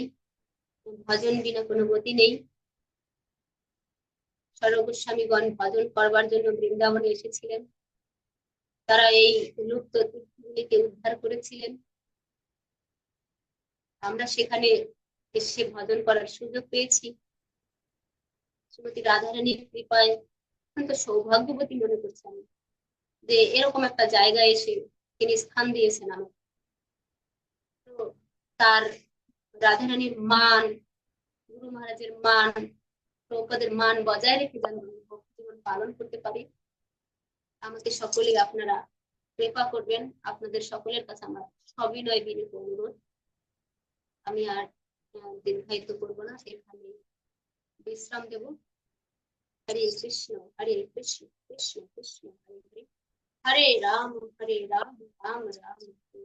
ভজন বিনা কোনো গতি নেই। সর্বগোস্বামীগণ ভজন করবার জন্য বৃন্দাবনে এসেছিলেন, তারা এই লুপ্ত তীর্থগুলিকে উদ্ধার করেছিলেন। আমরা সেখানে এসে ভজন করার সুযোগ পেয়েছি। শ্রীমতী রাধারানীর কৃপায় অত্যন্ত সৌভাগ্যবতী মনে করছি আমি, যে এরকম একটা জায়গায় এসে তিনি স্থান দিয়েছেন আমাকে। তো তার রাধারানীর মান, গুরু মহারাজের মান, প্রভুপাদের মান বজায় রেখে যেন ভক্তি জীবন পালন করতে পারি, আমাকে সকলেই আপনারা কৃপা করবেন। আপনাদের সকলের কাছে আমার সবিনয় বিনীত অনুরোধ। আমি আর দীর্ঘায়িত করবো না, সেখানে বিশ্রাম দেব। হরে কৃষ্ণ হরে কৃষ্ণ কৃষ্ণ কৃষ্ণ হরে হরে, হরে রাম রাম রাম হরে।